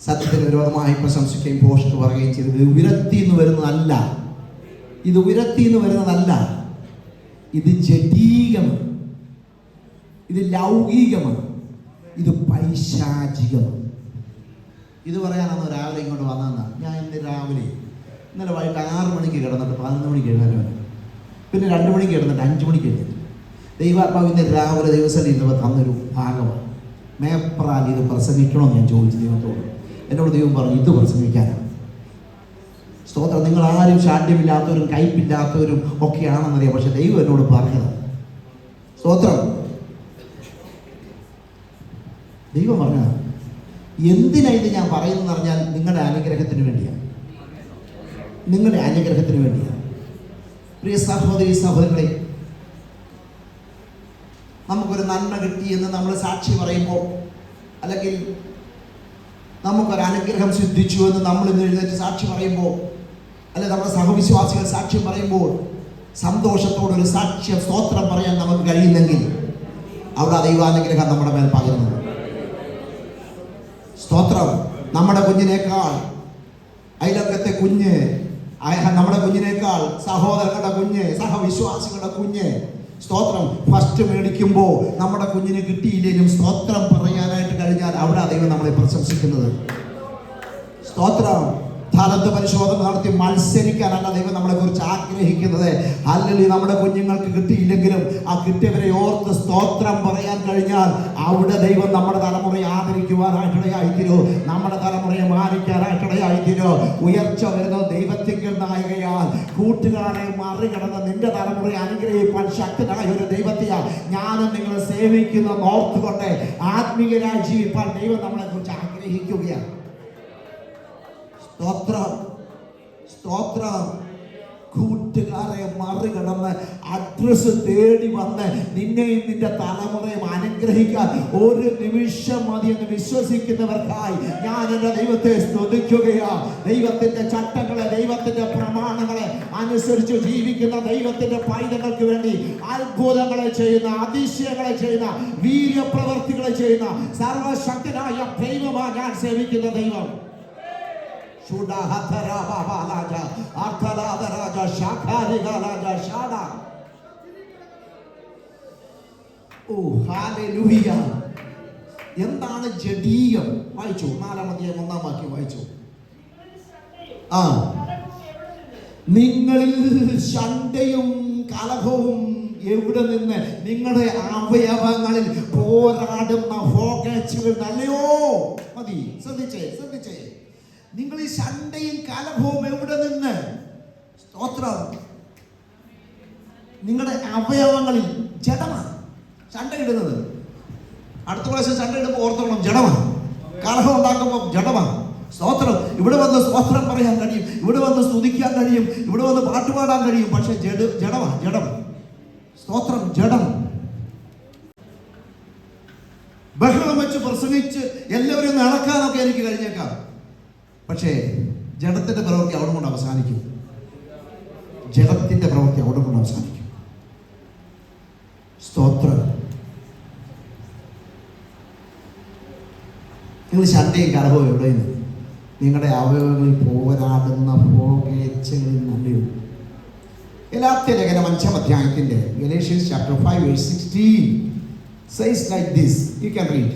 സത്യത്തിന് വിരോധമായി പ്രശംസിക്കുകയും പോസ്റ്റ് പറയുകയും ചെയ്തത് വിരക്തി എന്ന് വരുന്നതല്ല, ഇത് ഉയരത്തിൽ നിന്ന് വരുന്നതല്ല, ഇത് ജഡീകമാണ്, ഇത് ലൗകികമാണ്, ഇത് പൈശാചികമാണ്. ഇത് പറയാനാണ് രാവിലെ ഇങ്ങോട്ട് വന്നതെന്നാണ്. ഞാൻ ഇന്നലെ വൈകിട്ട് 6 മണിക്ക് കിടന്നിട്ട് 11 മണിക്ക് എഴുതാൻ, പിന്നെ 2 മണിക്ക് കിടന്നിട്ട് 5 മണിക്ക് എഴുതി. ദൈവാത്മാവ് ഇന്ന് രാവിലെ ദിവസം ഇരുന്നപ്പോൾ തന്നൊരു ഭാഗമാണ്. മേപ്രാൽ ഇത് പ്രസംഗിക്കണമെന്ന് ഞാൻ ചോദിച്ചു ദൈവത്തോട്. എന്നോട് ദൈവം പറഞ്ഞു ഇത് പ്രസംഗിക്കാനാണ്. സ്തോത്രം. നിങ്ങൾ ആരും ശാഠ്യമില്ലാത്തവരും കയ്പില്ലാത്തവരും ഒക്കെയാണെന്നറിയാം, പക്ഷെ ദൈവം എന്നോട് പറഞ്ഞത്. സ്തോത്രം. ദൈവം പറഞ്ഞത് എന്തിനാ ഇത് ഞാൻ പറയുന്നതെന്ന് പറഞ്ഞാൽ നിങ്ങളുടെ അനുഗ്രഹത്തിന് വേണ്ടിയാണ്, നിങ്ങളുടെ അനുഗ്രഹത്തിന് വേണ്ടിയാണ്. പ്രിയ സഹോദരി സഹോദരങ്ങളെ, നമുക്കൊരു നന്മ കിട്ടി എന്ന് നമ്മൾ സാക്ഷി പറയുമ്പോൾ, അല്ലെങ്കിൽ നമുക്കൊരു അനുഗ്രഹം സിദ്ധിച്ചു എന്ന് നമ്മൾ ഇന്ന് എഴുന്നേറ്റ് സാക്ഷി പറയുമ്പോൾ, അല്ലെങ്കിൽ നമ്മുടെ സഹവിശ്വാസികൾ സാക്ഷ്യം പറയുമ്പോൾ സന്തോഷത്തോടൊരു സാക്ഷ്യം സ്തോത്രം പറയാൻ നമുക്ക് കഴിയുന്നെങ്കിൽ അവിടെ ദൈവാനുഗ്രഹം നമ്മുടെ മേൽ പകരുന്നത്. സ്തോത്രം. നമ്മുടെ കുഞ്ഞിനേക്കാൾ അയലക്കത്തെ കുഞ്ഞ്, നമ്മുടെ കുഞ്ഞിനേക്കാൾ സഹോദരങ്ങളുടെ കുഞ്ഞ്, സഹവിശ്വാസികളുടെ കുഞ്ഞ് സ്തോത്രം ഫസ്റ്റ് മേടിക്കുമ്പോൾ നമ്മുടെ കുഞ്ഞിന് കിട്ടിയില്ലെങ്കിലും സ്തോത്രം പറയാനായിട്ട് കഴിഞ്ഞാൽ അവിടെ ദൈവം നമ്മളെ പ്രശംസിക്കുന്നത്. സ്തോത്രം. ഫലത്ത് പരിശോധന നടത്തി മത്സരിക്കാനല്ല ദൈവം നമ്മളെ കുറിച്ച് ആഗ്രഹിക്കുന്നത്. അല്ലെങ്കിൽ നമ്മുടെ കുഞ്ഞുങ്ങൾക്ക് കിട്ടിയില്ലെങ്കിലും ആ കിട്ടിയവരെ ഓർത്ത് സ്തോത്രം പറയാൻ കഴിഞ്ഞാൽ അവിടെ ദൈവം നമ്മുടെ തലമുറയെ ആദരിക്കുവാനായിട്ടിടയായിത്തീരോ, നമ്മുടെ തലമുറയെ മാനിക്കാനായിട്ടിടയായിത്തീരോ. ഉയർച്ച വരുന്നത് ദൈവത്തിങ്കൽ നായകയാൽ കൂട്ടുകാരെ മറികടന്ന് നിന്റെ തലമുറയെ അനുഗ്രഹിക്കാൻ ശക്തനായ ഒരു ദൈവത്തെയാ ഞാനും നിങ്ങൾ സേവിക്കുന്ന ഓർത്തുകൊണ്ട് ആത്മീയരായി ജീവിക്കാൻ ദൈവം നമ്മളെ കുറിച്ച് ആഗ്രഹിക്കുകയാണ്. സ്തോത്രം. സ്തോത്രം. കൂട്ടുകാരെ മറികടന്ന് അഡ്രസ് തേടി വന്ന് നിന്നെയും നിന്റെ തലമുറയും അനുഗ്രഹിക്കാൻ ഒരു നിമിഷം മതി എന്ന് വിശ്വസിക്കുന്നവർക്കായി ഞാൻ എൻ്റെ ദൈവത്തെ സ്തുതിക്കുകയാ. ദൈവത്തിന്റെ ചട്ടങ്ങളെ, ദൈവത്തിന്റെ പ്രമാണങ്ങളെ അനുസരിച്ച് ജീവിക്കുന്ന ദൈവത്തിന്റെ പൈതങ്ങൾക്ക് വേണ്ടി അത്ഭുതങ്ങളെ ചെയ്യുന്ന, അതിശയങ്ങളെ ചെയ്യുന്ന, വീര്യപ്രവർത്തികളെ ചെയ്യുന്ന സർവശക്തനായ ദൈവമാണ് ഞാൻ സേവിക്കുന്ന ദൈവം. എന്താണ് ജഡീയം? വായിച്ചു 4-ാം അധ്യായം 1-ാം വാക്യം വായിച്ചു. നിങ്ങളിൽ ശണ്ഠയും കലഹവും എവിടെ നിന്ന്? നിങ്ങളുടെ അവയവങ്ങളിൽ പോരാടുന്ന ഹോകേച്ചുകൾ നല്ലയോ? മതി. ശ്രദ്ധിച്ചേ. നിങ്ങൾ ഈ ശണ്ഠയും കലഹവും എവിടെ നിന്ന്? സ്തോത്രം. നിങ്ങളുടെ അവയവങ്ങളിൽ ജഡമാണ് ശണ്ഠ ഇടുന്നത്. അടുത്ത പ്രാവശ്യം ശണ്ഠ ഇടുമ്പോൾ ഓർത്തോളം ജഡമാണ്. കലഹം ഉണ്ടാക്കുമ്പോൾ ജഡമാണ്. സ്തോത്രം. ഇവിടെ വന്ന് സ്തോത്രം പറയാൻ കഴിയും, ഇവിടെ വന്ന് സ്തുതിക്കാൻ കഴിയും, ഇവിടെ വന്ന് പാട്ടുപാടാൻ കഴിയും, പക്ഷെ ജഡമാണ്. ജഡം. സ്തോത്രം. ജഡം. ബഹളം വെച്ച് പ്രസംഗിച്ച് എല്ലാവരും നടക്കാനൊക്കെ എനിക്ക് കഴിഞ്ഞേക്കാം, പക്ഷേ ജഡത്തിന്റെ പ്രവൃത്തി അവിടെ കൊണ്ട് അവസാനിക്കും. ജഡത്തിന്റെ പ്രവൃത്തി അവിടെ കൊണ്ട് അവസാനിക്കും. സ്തോത്രം. നിങ്ങൾ ശണ്ഠയും കലഹവും എവിടെയെന്ന്? നിങ്ങളുടെ അവയവങ്ങളിൽ പോരാടുന്ന ഭോഗേച്ഛകളിൽ നല്ലയോ? ഗലാത്യ ലേഖനം 5-ാം അധ്യായത്തിന്റെ Galatians chapter 5 verse 16 says like this. You can read.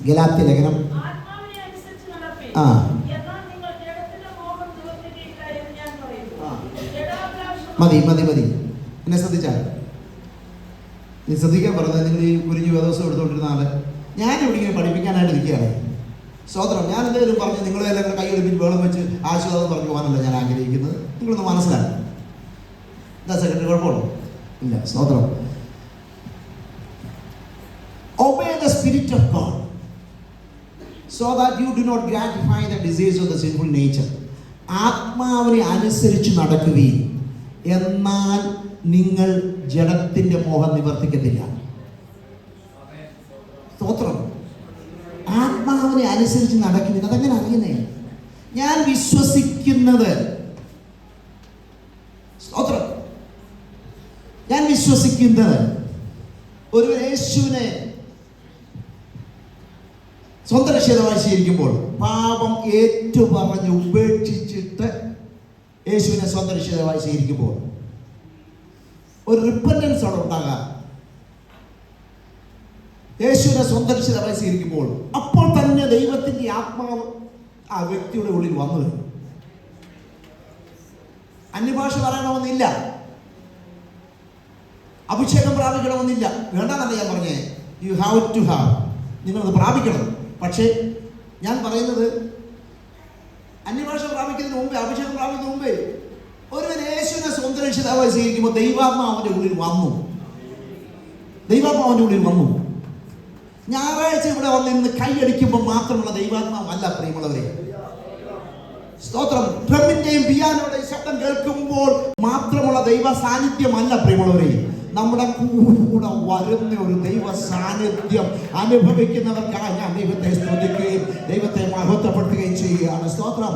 Galatia ലേഖനം മതി. എന്നെ ശ്രദ്ധിച്ചാൽ നീ ശ്രദ്ധിക്കാൻ പറഞ്ഞത്, നിങ്ങൾ ഈ കുരിഞ്ഞു വേദോസം എടുത്തുകൊണ്ടിരുന്ന ആള് ഞാൻ ഇവിടെ ഇങ്ങനെ പഠിപ്പിക്കാനായിട്ട് നിൽക്കുകയാണ്. സ്തോത്രം. ഞാൻ എന്തെങ്കിലും പറഞ്ഞ് നിങ്ങളെല്ലാം കൈ എടുപ്പിച്ച് വേളം വെച്ച് ആശ്വാസം പറഞ്ഞു പോകാനല്ല ഞാൻ ആഗ്രഹിക്കുന്നത്. നിങ്ങളൊന്ന് മനസ്സിലാക്കി. എന്താ സെക്രട്ടറി കുഴപ്പമുള്ളൂ? ഇല്ല. സ്തോത്രം. Obey the Spirit of God so that you do not gratify the desires of the sinful nature. ആത്മാവിനെ അനുസരിച്ച് നടക്കുകയും എന്നാൽ നിങ്ങൾ ജഡത്തിന്റെ മോഹം നിവർത്തിക്കത്തില്ല. സ്തോത്രം. ആത്മാവിനെ അനുസരിച്ച് നടക്കുന്നത് അതെങ്ങനെ അറിയുന്നേ? ഞാൻ വിശ്വസിക്കുന്നത്, സ്തോത്രം, ഞാൻ വിശ്വസിക്കുന്നത് ഒരു യേശുവിനെ സ്വന്തം രക്ഷിതാവായി സ്വീകരിക്കുമ്പോൾ പാപം ഏറ്റുപറഞ്ഞ് ഉപേക്ഷിച്ചിട്ട് യേശുവിനെ സ്വന്തം രക്ഷിതാവായി സ്വീകരിക്കുമ്പോൾ ഒരു റിപ്പന്റൻസ് അവിടെ ഉണ്ടാകാം. യേശുവിനെ സ്വന്തം രക്ഷിതാവായി സ്വീകരിക്കുമ്പോൾ അപ്പോൾ തന്നെ ദൈവത്തിന്റെ ആത്മാവ് ആ വ്യക്തിയുടെ ഉള്ളിൽ വന്നു വരും. അന്യഭാഷ പറയണമെന്നില്ല, അഭിഷേകം പ്രാപിക്കണമെന്നില്ല, വേണ്ടെന്നല്ല ഞാൻ പറഞ്ഞേ. യു ഹാവ് ടു ഹാവ്, നിങ്ങളത് പ്രാപിക്കണം. പക്ഷേ ഞാൻ പറയുന്നത് അന്യഭാഷ പ്രാപിക്കുന്നതിന് മുമ്പേ, അഭിഷേകം പ്രാപിക്കുന്നതിന് മുമ്പേ ഒരു യേശുവിനെ സ്വന്തം രക്ഷിതാവായി സ്വീകരിക്കുമ്പോൾ ദൈവാത്മാവിന്റെ ഉള്ളിൽ വന്നു. ദൈവാത്മാവിന്റെ ഉള്ളിൽ വന്നു. ഞായറാഴ്ച ഇവിടെ വന്നിരുന്ന് കൈയടിക്കുമ്പോൾ മാത്രമുള്ള ദൈവാത്മാവല്ല പ്രിയമുള്ളവരെ. സ്തോത്രം. ഡ്രമ്മിന്റെയും പിയാനോയുടെയും ശബ്ദം കേൾക്കുമ്പോൾ മാത്രമുള്ള ദൈവ സാന്നിധ്യമല്ല പ്രിയമുള്ളവരെ. നമ്മുടെ കൂടെ വരുന്ന ഒരു ദൈവ സാന്നിധ്യം അനുഭവിക്കുന്നവർക്കായി ഞാൻ ദൈവത്തെ സ്തുതിക്കുകയും ദൈവത്തെ മഹത്വപ്പെടുത്തുകയും ചെയ്യുകയാണ്. സ്തോത്രം.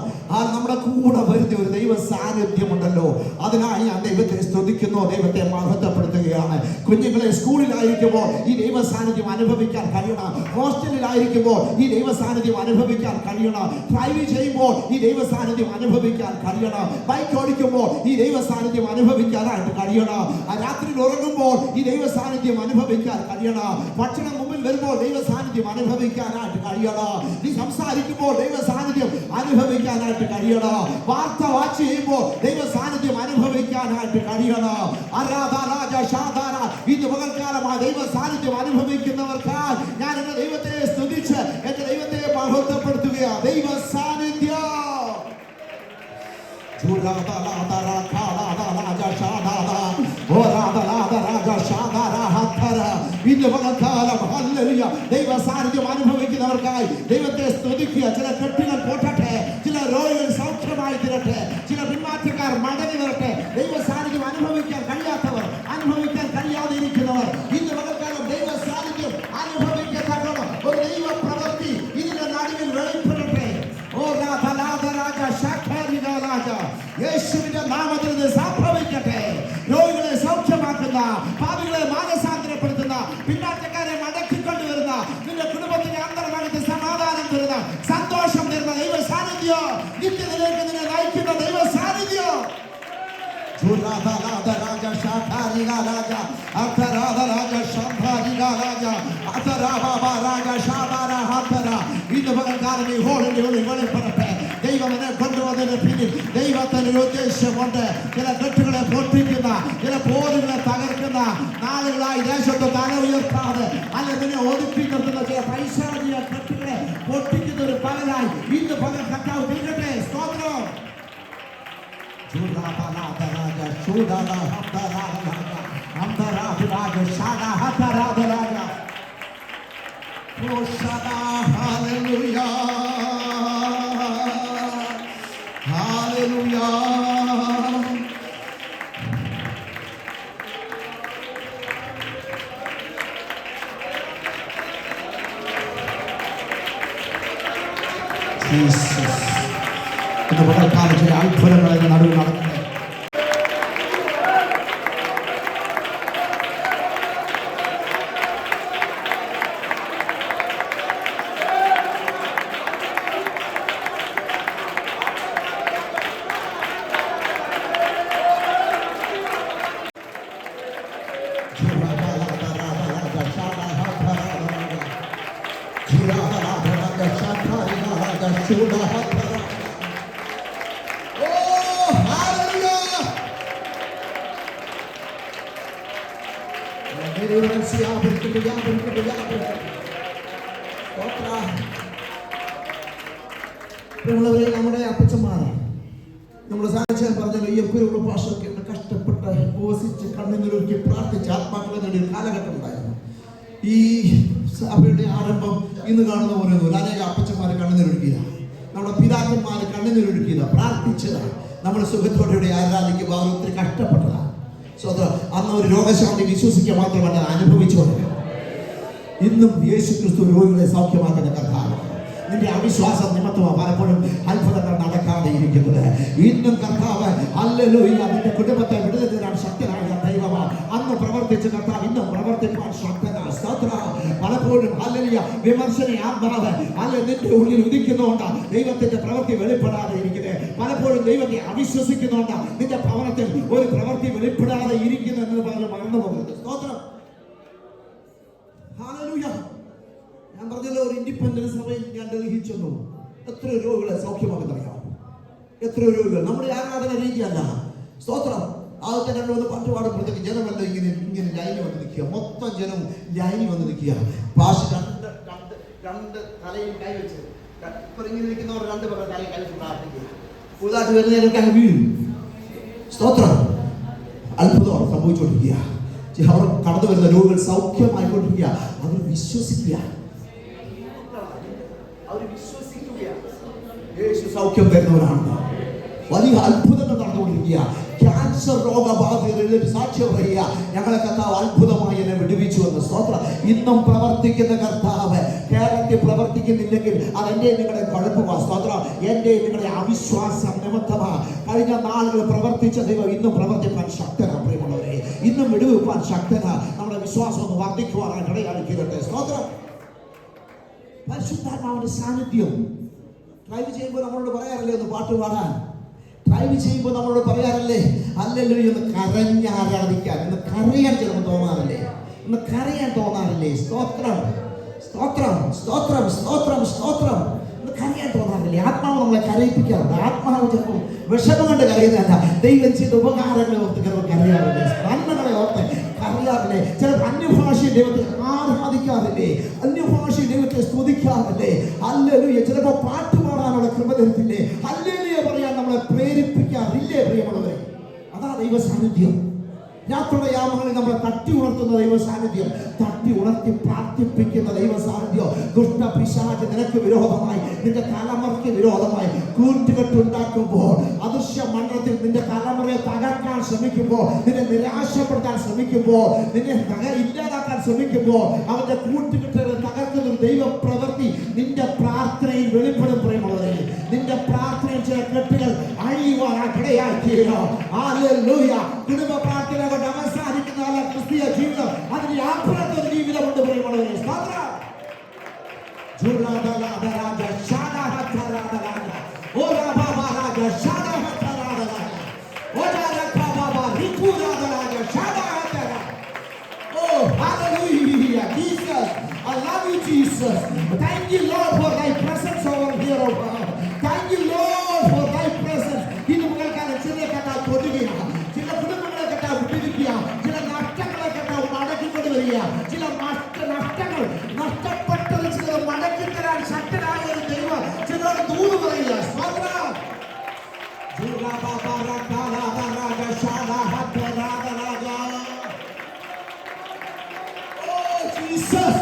നമ്മുടെ കൂടെ വരുന്ന ഒരു ദൈവ സാന്നിധ്യമുണ്ടല്ലോ, അതിനായി ഞാൻ ദൈവത്തെ സ്തുതിക്കുന്നു, ദൈവത്തെ മഹത്വപ്പെടുത്തുകയാണ്. കുഞ്ഞുങ്ങളെ സ്കൂളിലായിരിക്കുമ്പോൾ ഈ ദൈവ സാന്നിധ്യം അനുഭവിക്കാൻ കഴിയണം. ഹോസ്റ്റലിലായിരിക്കുമ്പോൾ ഈ ദൈവ സാന്നിധ്യം അനുഭവിക്കാൻ കഴിയണം. ഡ്രൈവ് ചെയ്യുമ്പോൾ ഈ ദൈവ സാന്നിധ്യം അനുഭവിക്കാൻ കഴിയണം. ബൈക്ക് ഓടിക്കുമ്പോൾ ഈ ദൈവ സാന്നിധ്യം അനുഭവിക്കാനായിട്ട് കഴിയണം. രാത്രിയിൽ ഉറങ്ങുമ്പോൾ ഈ ദൈവ സാന്നിധ്യം അനുഭവിക്കാൻ കഴിയണം. ഭക്ഷണം മുമ്പിൽ വരുമ്പോൾ ദൈവ സാന്നിധ്യം അനുഭവിക്കാനായിട്ട് കഴിയണം. നീ സംസാരിക്കുമ്പോൾ ദൈവ സാന്നിധ്യം അനുഭവിക്കാനായിട്ട് കഴിയണം. വാർത്ത വാച്ച് ചെയ്യുമ്പോൾ ദൈവ സാന്നിധ്യം അനുഭവിക്കാനായിട്ട് കഴിയണം. ഇന്ന് പകൽക്കാലമായി ദൈവ സാന്നിധ്യം അനുഭവിക്കുന്നവർക്കായി ഞാൻ എന്റെ ദൈവത്തെ സ്തുതിച്ച് എന്റെ ദൈവത്തെ മഹത്വപ്പെടുത്തുകയാണ്. ദൈവ സാന്നിധ്യം ദൈവ സാന്നിധ്യം അനുഭവിക്കുന്നവർക്കായി ദൈവത്തെ സ്തുതിക്കുക. ചില കെട്ടുകൾ പൊട്ടട്ടെ, ചില രോഗികൾ സൗഖ്യമായി തീരട്ടെ, ചില പിന്മാറ്റക്കാർ മടങ്ങി വരട്ടെ. ദൈവ സാന്നിധ്യം അനുഭവിക്കാൻ കഴിയാത്തവർ, അനുഭവിക്കാൻ കഴിയാതെ ഇരിക്കുന്നവർ ഇന്ന് പകൽക്കാലം ദൈവ സാന്നിധ്യം അനുഭവിക്കത്തക്കണം ഒരു ദൈവ പ്രവൃത്തി ഇതിന്റെ നടുവിൽ വെളിപ്പെടട്ടെ. യേശുവിന്റെ നാമത്തിൽ ഇത് സംഭവിക്കട്ടെ. രോഗികളെ സൗഖ്യമാക്കുന്ന, പാപികളെ മാനസാന്തരപ്പെടുത്തുന്ന, പിന്നാറ്റക്കാരെ മടക്കിക്കൊണ്ടുവരുന്ന, നിന്റെ കുടുംബത്തിന്റെ അന്തർഭാഗത്ത് സമാധാനം തരുന്ന, സന്തോഷം തരുന്ന ദൈവ സാന്നിധ്യം, നിത്യത്തിലേക്ക് നിന്നെ നയിക്കുന്ന ദൈവ സാന്നിധ്യം. ഇന്ന് പകൽക്കാലം ഈ ഹോളിന്റെ ഉള്ളിൽ വെളിപ്പെടട്ടെ. ദൈവം എന്നെ കൊണ്ടുവന്നതിന് പിന്നിൽ ദൈവത്തിന് ഒരു ഉദ്ദേശമുണ്ട്. ചില കെട്ടുകളെ പൊട്ടിക്കുന്ന, ചില പോരുകളെ തകർക്കുന്ന, നാളുകളായി ദേശത്ത് തല ഉയർത്താതെ അല്ലെങ്കിൽ ഒതുക്കി നിർത്തുന്ന ചില പൈശാചിക കെട്ടുകളെ പൊട്ടിക്കുന്ന ഒരു പകലായി ഇന്ന് പകൽ കർത്താവ് തീരട്ടെ. സ്തോത്രം. ഇന്ന് പകൽക്കാലം ചില അത്ഭുതങ്ങളുടെ നടുവിൽ നടക്കട്ടെ. നമ്മുടെ അപ്പച്ചന്മാർ നമ്മുടെ സാക്ഷ്യം പറഞ്ഞല്ലോ, ഈ കുരുള്ള ഭാഷയൊക്കെ കഷ്ടപ്പെട്ട് ഉപസിച്ച് കണ്ണുനീരൊഴുക്കി പ്രാർത്ഥിച്ച് ആത്മാക്കളെ നേടിയ കാലഘട്ടം ഉണ്ടായിരുന്നു. ഈ സഭയുടെ ആരംഭം ഇന്ന് കാണുന്ന പോലെ അനേക അപ്പച്ചന്മാർ കണ്ണുനീരൊഴുക്കിയതാ, നമ്മുടെ പിതാക്കന്മാർ കണ്ണുനീരൊഴുക്കിയതാ, പ്രാർത്ഥിച്ചതാണ്. നമ്മൾ സുഖത്തോടെ ആരാധിക്കുമ്പോൾ അവർ ഒത്തിരി കഷ്ടപ്പെട്ടതാണ്. അന്ന് ഒരു രോഗശാന്തി വിശ്വസിക്കുക മാത്രമല്ല, അനുഭവിച്ചുകൊണ്ട് ഇന്നും യേശു ക്രിസ്തു രോഗികളെ സൗഖ്യമാക്കുന്ന കർത്താവ്. നിന്റെ അവിശ്വാസം നിമിത്തമാണ് പലപ്പോഴും അത്ഭുതങ്ങൾ നടക്കാതെ ഇരിക്കുന്നത്. ഇന്നും കർത്താവ് ഹല്ലേലൂയ നിന്റെ കുടുംബത്തെ വിടുതൽ തരാൻ ശക്തനായ ദൈവമാണ്. അന്ന് പ്രവർത്തിച്ച കർത്താവ് ഇന്നും പ്രവർത്തിക്കാൻ ശക്തനാണ്. സ്തോത്രം. പലപ്പോഴും ഹല്ലേലൂയ വിമർശന ആത്മാവ് നിന്റെ ഉള്ളിൽ ഉദിക്കുന്നതുകൊണ്ട് ദൈവത്തിന്റെ പ്രവൃത്തി വെളിപ്പെടാതെ ഇരിക്കുന്നത്. പലപ്പോഴും ദൈവത്തെ അവിശ്വസിക്കുന്നുണ്ട്. നിന്റെ ഭവനത്തിൽ ഒരു പ്രവൃത്തി വെളിപ്പെടാതെ ഇരിക്കുന്നു എന്ന് പറഞ്ഞ് മറന്നു പോകുന്നത്. സ്തോത്രം. ഹല്ലേലൂയ. ഞാൻ പറഞ്ഞല്ലോ, ഒരു ഇൻഡിപെൻഡന്റ് സഭയിൽ ഞാൻ ഡൽഹി ചെന്നു. എത്ര രോഗികളെ സൗഖ്യമാക്കുന്നറിയാം? എത്ര രോഗികൾ. നമ്മുടെ ആരാധന രീതിയല്ല. സ്തോത്രം. ആദ്യത്തെ 2-3 പാട്ട് പാടുമ്പോഴത്തേക്ക് ജനമല്ല ഇങ്ങനെ ലൈനി വന്ന് നിൽക്കുക. മൊത്തം ജനം ലൈനി വന്ന് നിൽക്കുക. ഭാഷ രണ്ട് തലയിൽ കൈവച്ച് ഇപ്പൊ ഇങ്ങനെ നിൽക്കുന്നവർ 2 പേരുടെ തലയിൽ കൈവച്ച് പ്രാർത്ഥിക്കുക. പുതുതായിട്ട് വരുന്നതിനൊക്കെ അങ്ങ് വീഴും. സ്തോത്രം. അത്ഭുതം സംഭവിച്ചുകൊണ്ടിരിക്കുക. അവർ കടന്നു വരുന്ന രോഗികൾ സൗഖ്യമായിക്കൊണ്ടിരിക്കുക. അവർ വിശ്വസിക്കുക. യേശു സൗഖ്യം തരുന്നവരാണ്. വലിയ അത്ഭുതങ്ങൾ നടന്നുകൊണ്ടിരിക്കുക. ക്യാൻസർ രോഗബാധിതരിൽ സാക്ഷ്യം പറയുക, ഞങ്ങളെ കർത്താവ് അത്ഭുതമായി എന്നെ വിടുവിച്ചു എന്ന്. സ്തോത്രം. ഇന്നും പ്രവർത്തിക്കുന്ന കർത്താവ് കേരളത്തിൽ പ്രവർത്തിക്കുന്നില്ലെങ്കിൽ അതെന്റെ നിങ്ങളുടെ കുഴപ്പമാണ്. സ്തോത്രം. എന്റെ നിങ്ങളുടെ അവിശ്വാസം നിമിത്തമാണ്. കഴിഞ്ഞ നാളുകൾ പ്രവർത്തിച്ച ദൈവം ഇന്നും പ്രവർത്തിക്കാൻ ശക്തനാണ്. പ്രിയമുള്ളവരെ, ഇന്നും വിടുവിപ്പാൻ ശക്തനാണ്. നമ്മുടെ വിശ്വാസം ഒന്ന് വർദ്ധിക്കുവാനാണ് ഇടയാക്കിയിട്ടെ. സ്തോത്രം. പരിശുദ്ധാത്മാവിന്റെ സാന്നിധ്യം. ഡ്രൈവ് ചെയ്യുമ്പോൾ നമ്മളോട് പറയാറില്ലേ ഒന്ന് പാട്ട് പാടാൻ? ഡ്രൈവ് ചെയ്യുമ്പോൾ നമ്മളോട് പറയാറില്ലേ ഹല്ലേലൂയ ഒന്ന് കരഞ്ഞ് ആരാധിക്കാൻ? ഒന്ന് കരയാൻ ചിലപ്പോൾ തോന്നാറില്ലേ? ഒന്ന് കരയാൻ തോന്നാറില്ലേ? സ്തോത്രം, സ്തോത്രം, സ്തോത്രം, സ്തോത്രം, സ്തോത്രം. ഒന്ന് കരയാൻ തോന്നാറില്ലേ? ആത്മാവ് നമ്മളെ കരയിപ്പിക്കാറുണ്ട്. ആത്മാവ് ചിലപ്പോൾ വിഷമം കൊണ്ട് കരയുന്നതല്ല, ദൈവം ചെയ്ത ഉപകാരങ്ങളെ ഓർത്ത് ചിലപ്പോൾ കരയാറില്ലേ? നന്മകളെ ഓർത്ത് കരയാറില്ലേ? ചിലപ്പോൾ അന്യഭാഷയിൽ ദൈവത്തെ ആരാധിക്കാറില്ലേ? അന്യഭാഷയിൽ ദൈവത്തെ സ്തുതിക്കാറില്ലേ? ഹല്ലേലൂയ. ചിലപ്പോൾ പാട്ട് പാടാനുള്ള കൃപ തരത്തില്ലേ? ഹല്ലേലൂയ പറയാൻ നമ്മളെ പ്രേരിപ്പിക്കാറില്ലേ? പ്രിയമുള്ളവരെ, അതാ ദൈവ സാന്നിധ്യം. രാത്രിയുടെ യാമങ്ങളിൽ നമ്മളെ തട്ടി ഉണർത്തുന്ന ദൈവ സാന്നിധ്യം, തട്ടി ഉണർത്തി പ്രാർത്ഥിപ്പിക്കുന്ന ദൈവ സാന്നിധ്യം. ദുഷ്ട പിശാച് നിനക്ക് വിരോധമായി, നിന്റെ തലമുറയ്ക്ക് വിരോധമായി കൂട്ടുകെട്ടുണ്ടാക്കുമ്പോൾ, അദൃശ്യ മണ്ഡലത്തിൽ നിന്റെ തലമുറയെ തകർക്കാൻ ശ്രമിക്കുമ്പോൾ, നിന്നെ നിരാശപ്പെടുത്താൻ ശ്രമിക്കുമ്പോൾ, നിന്നെ ഇല്ലാതാക്കാൻ ശ്രമിക്കുമ്പോൾ, അവന്റെ കൂട്ടുകെട്ടുകൾ തകർക്കുന്ന ഒരു ദൈവ പ്രവൃത്തി നിന്റെ പ്രാർത്ഥനയിൽ വെളിപ്പെടും. പ്രിയമുള്ളവരെ, നിന്റെ പ്രാർത്ഥനയിൽ ചില കെട്ടുകൾ അഴിയുവാൻ ഇടയാക്കിയോ. ഹല്ലേലൂയ. കുടുംബ പ്രാർത്ഥന അവസാനിക്കുന്ന ക്രിസ്തീയ ജീവിതം, അതിന് അപ്പുറത്തൊരു ജീവിതമുണ്ട്. പ്രിയമുള്ളവരെ, സ്തോത്രം. Jesus, I love you, Jesus. Thank you, Lord, for thy presence over here, oh God. Thank you, Lord, for thy presence. ഇത് മുകൾക്കാണ് ചെറിയ കട്ടാൽ തൊടുകയാണ്, ചില കുടുംബങ്ങളെ കട്ടാൽ വിട്ടിരിക്കുക, ചില നഷ്ടങ്ങളെ കട്ടാൽ മടക്കിക്കൊണ്ട് വരിക, ചില നഷ്ടങ്ങൾ നഷ്ടപ്പെട്ടത് ചിലർ മടക്കിത്തരാൻ ശക്തനായ ഒരു ദൈവം ചിലർ ദൂത് പറയുക. സ്തോത്രം. Jesus.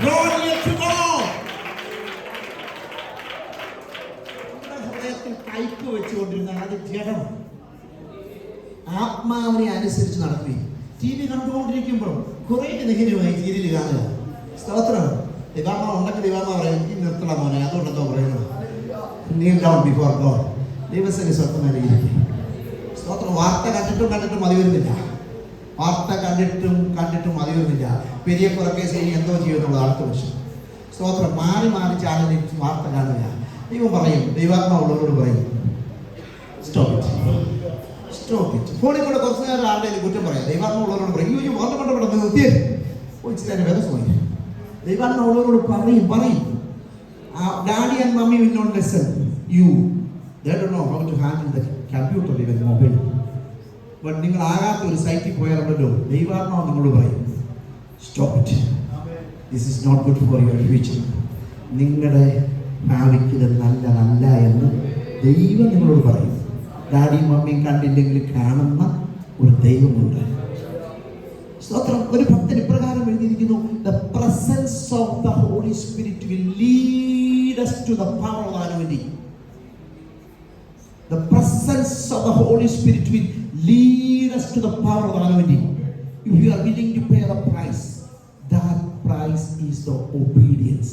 Glory to God. ഹൃദയത്തിൽ കയ്പ് വെച്ചുകൊണ്ടിരുന്ന അത് ജഡം ആത്മാവിനെ അനുസരിച്ച് നടക്കുകയും ടി വി കണ്ടുകൊണ്ടിരിക്കുമ്പോഴും കുറെ നെഹ്യമായി സീരിയൽ കാണുക. സ്തോത്രം. ദിവാമ ഉണ്ടെങ്കിൽ ദിവാമ പറയും ഈ നിർത്തണം മോനെ, അതുകൊണ്ടെന്തോ പറയുന്നത് kneel down before God. ദൈവസേന സ്വപ്നമായിരിക്കും. സ്തോത്രം. വാർത്ത കണ്ടിട്ടും മതി വരുന്നില്ല. വാർത്ത കണ്ടിട്ടും മതി വരുന്നില്ല. പെരിയ കുറക്കേസ് ഇനി എന്തോ ചെയ്യുന്നുള്ള അടുത്ത വർഷം. സ്തോത്രം. മാറി ചാനലിൽ വാർത്ത കാണുക. ദൈവം പറയും, ദൈവാത്മാവുള്ളവരോട് പറയും സ്റ്റോപ്പ് ഇറ്റ്. ഫോണിൽ കൂടെ കുറച്ച് നേരം ആരുടെയും കുറ്റം പറയാം. ദൈവാത്മാവുള്ളവരോട് പറയും ഈ വാർത്ത നിർത്തിയേ പോയി വേദ സമയം. ദൈവാത്മാവുള്ളവരോട് പറയും daddy and mummy will not listen you. They don't know how to handle the computer, even mobile. But നിങ്ങൾ ആകാത്ത ഒരു സൈറ്റിൽ പോയാലുണ്ടല്ലോ, ദൈവാത്മാവ് നിങ്ങളോട് പറയും stop it. This is not good for your future. നിങ്ങളുടെ ഭാവിക്ക് ഇത് നല്ലതല്ല എന്ന് ദൈവം നിങ്ങളോട് പറയും. ഡാഡിയും മമ്മിയും കണ്ടില്ലെങ്കിൽ കാണുന്ന ഒരു ദൈവമുണ്ട്. സ്തോത്രം. ഒരു ഭക്തൻ ഇപ്രകാരം എഴുതിയിരിക്കുന്നു, the presence of the Holy Spirit will lead us to the power of the anointing. The presence of the Holy Spirit will lead us to the power of the anointing. If you are willing to pay the price, that price is the obedience.